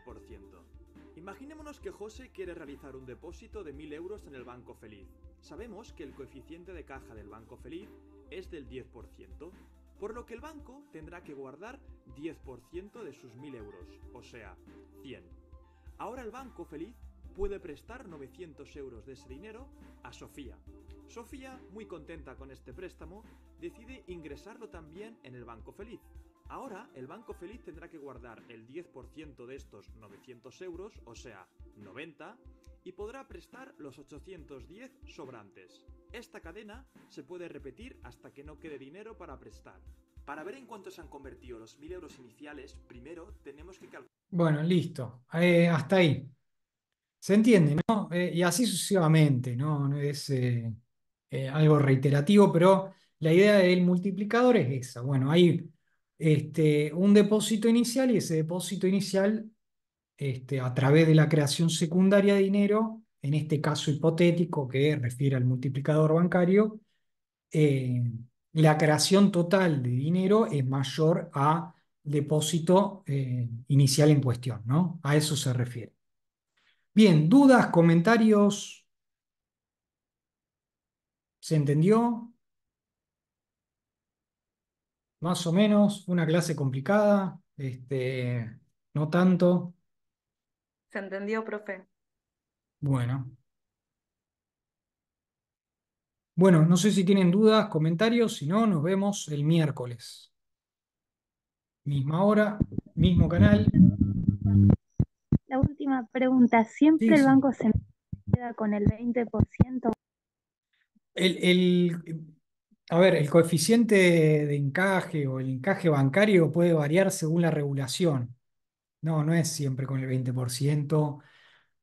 Imaginémonos que José quiere realizar un depósito de 1.000 euros en el Banco Feliz. Sabemos que el coeficiente de caja del Banco Feliz es del 10%, por lo que el banco tendrá que guardar 10% de sus 1.000 euros, o sea, 100. Ahora el Banco Feliz puede prestar 900 euros de ese dinero a Sofía. Sofía, muy contenta con este préstamo, decide ingresarlo también en el Banco Feliz. Ahora el Banco Feliz tendrá que guardar el 10% de estos 900 euros, o sea, 90, y podrá prestar los 810 sobrantes. Esta cadena se puede repetir hasta que no quede dinero para prestar. Para ver en cuánto se han convertido los 1.000 euros iniciales, primero tenemos que calcular. Bueno, listo. Hasta ahí. ¿Se entiende, no? Y así sucesivamente, ¿no? No es algo reiterativo, pero la idea del multiplicador es esa. Bueno, hay un depósito inicial y ese depósito inicial, a través de la creación secundaria de dinero, en este caso hipotético que refiere al multiplicador bancario, eh, la creación total de dinero es mayor a depósito inicial en cuestión, ¿no? A eso se refiere. Bien, dudas, comentarios, ¿se entendió? Más o menos, fue una clase complicada, no tanto. ¿Se entendió, profe? Bueno, bueno, no sé si tienen dudas, comentarios, si no, nos vemos el miércoles. Misma hora, mismo canal. La última pregunta, Sí, ¿siempre el sí. banco se queda con el 20%? A ver, el coeficiente de encaje o el encaje bancario puede variar según la regulación. No, no es siempre con el 20%.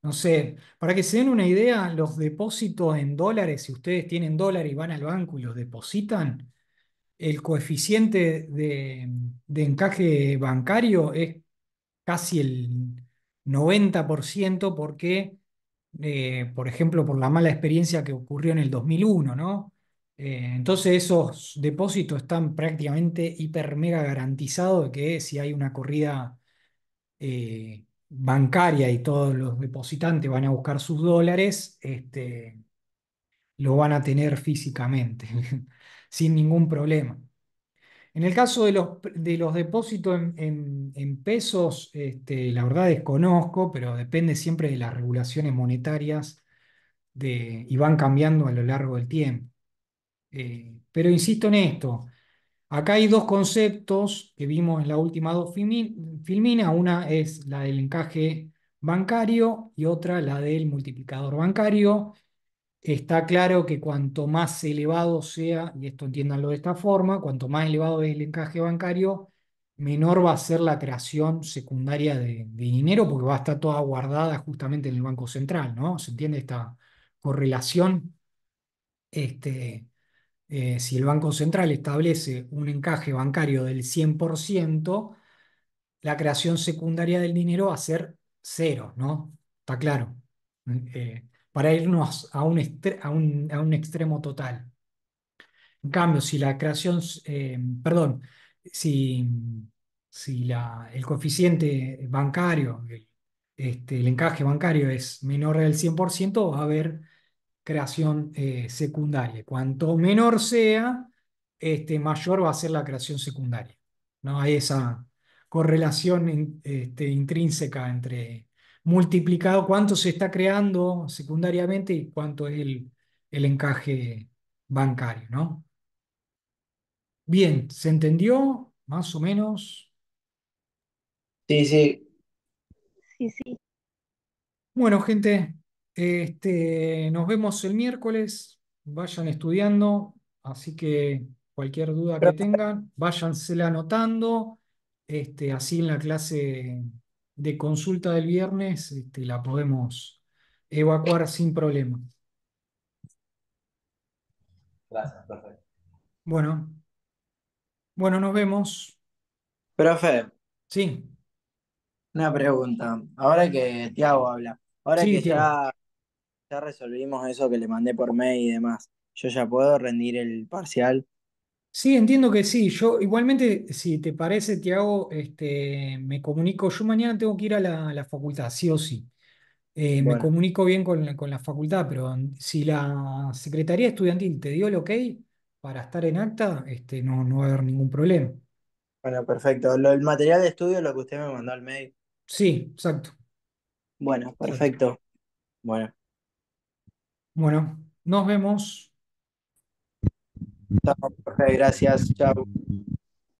No sé, para que se den una idea, los depósitos en dólares, si ustedes tienen dólares y van al banco y los depositan, el coeficiente de encaje bancario es casi el 90% porque, por ejemplo, por la mala experiencia que ocurrió en el 2001, ¿no? Entonces esos depósitos están prácticamente hiper mega garantizados de que si hay una corrida bancaria y todos los depositantes van a buscar sus dólares, lo van a tener físicamente, sin ningún problema. En el caso de los depósitos en pesos, la verdad desconozco, pero depende siempre de las regulaciones monetarias y van cambiando a lo largo del tiempo. Pero insisto en esto, acá hay dos conceptos que vimos en la última dos filminas, una es la del encaje bancario y otra la del multiplicador bancario. Está claro que cuanto más elevado sea, y esto entiéndanlo de esta forma, cuanto más elevado es el encaje bancario, menor va a ser la creación secundaria de dinero porque va a estar toda guardada justamente en el Banco Central, ¿no? ¿Se entiende esta correlación? Este, si el Banco Central establece un encaje bancario del 100%, la creación secundaria del dinero va a ser cero, ¿no? Está claro. Para irnos a un extremo total. En cambio, si la creación, perdón, si, si el coeficiente bancario, el encaje bancario es menor del 100%, va a haber creación secundaria. Cuanto menor sea, mayor va a ser la creación secundaria. ¿No? Hay esa correlación intrínseca entre multiplicado, cuánto se está creando secundariamente y cuánto es el encaje bancario, ¿no? Bien, ¿se entendió? Más o menos. Sí, sí. Sí, sí. Bueno, gente, nos vemos el miércoles. Vayan estudiando, así que cualquier duda que tengan, váyansela anotando. Así en la clase de consulta del viernes, la podemos evacuar sin problema. Gracias, perfecto. Bueno, bueno, nos vemos. Profe, Sí, una pregunta. Ahora que Tiago habla, ahora sí, que Tiago. ya resolvimos eso que le mandé por mail y demás, ¿yo ya puedo rendir el parcial? Sí, entiendo que sí. Yo igualmente, si te parece, Tiago, me comunico. Yo mañana tengo que ir a la facultad, sí o sí. Me Bueno, comunico bien con la facultad, pero si la Secretaría Estudiantil te dio el ok para estar en acta, no, no va a haber ningún problema. bueno, perfecto. El material de estudio, lo que usted me mandó al mail. Sí, exacto, Bueno, exacto. perfecto. Bueno, Bueno, nos vemos. chao, profe, gracias. Chao.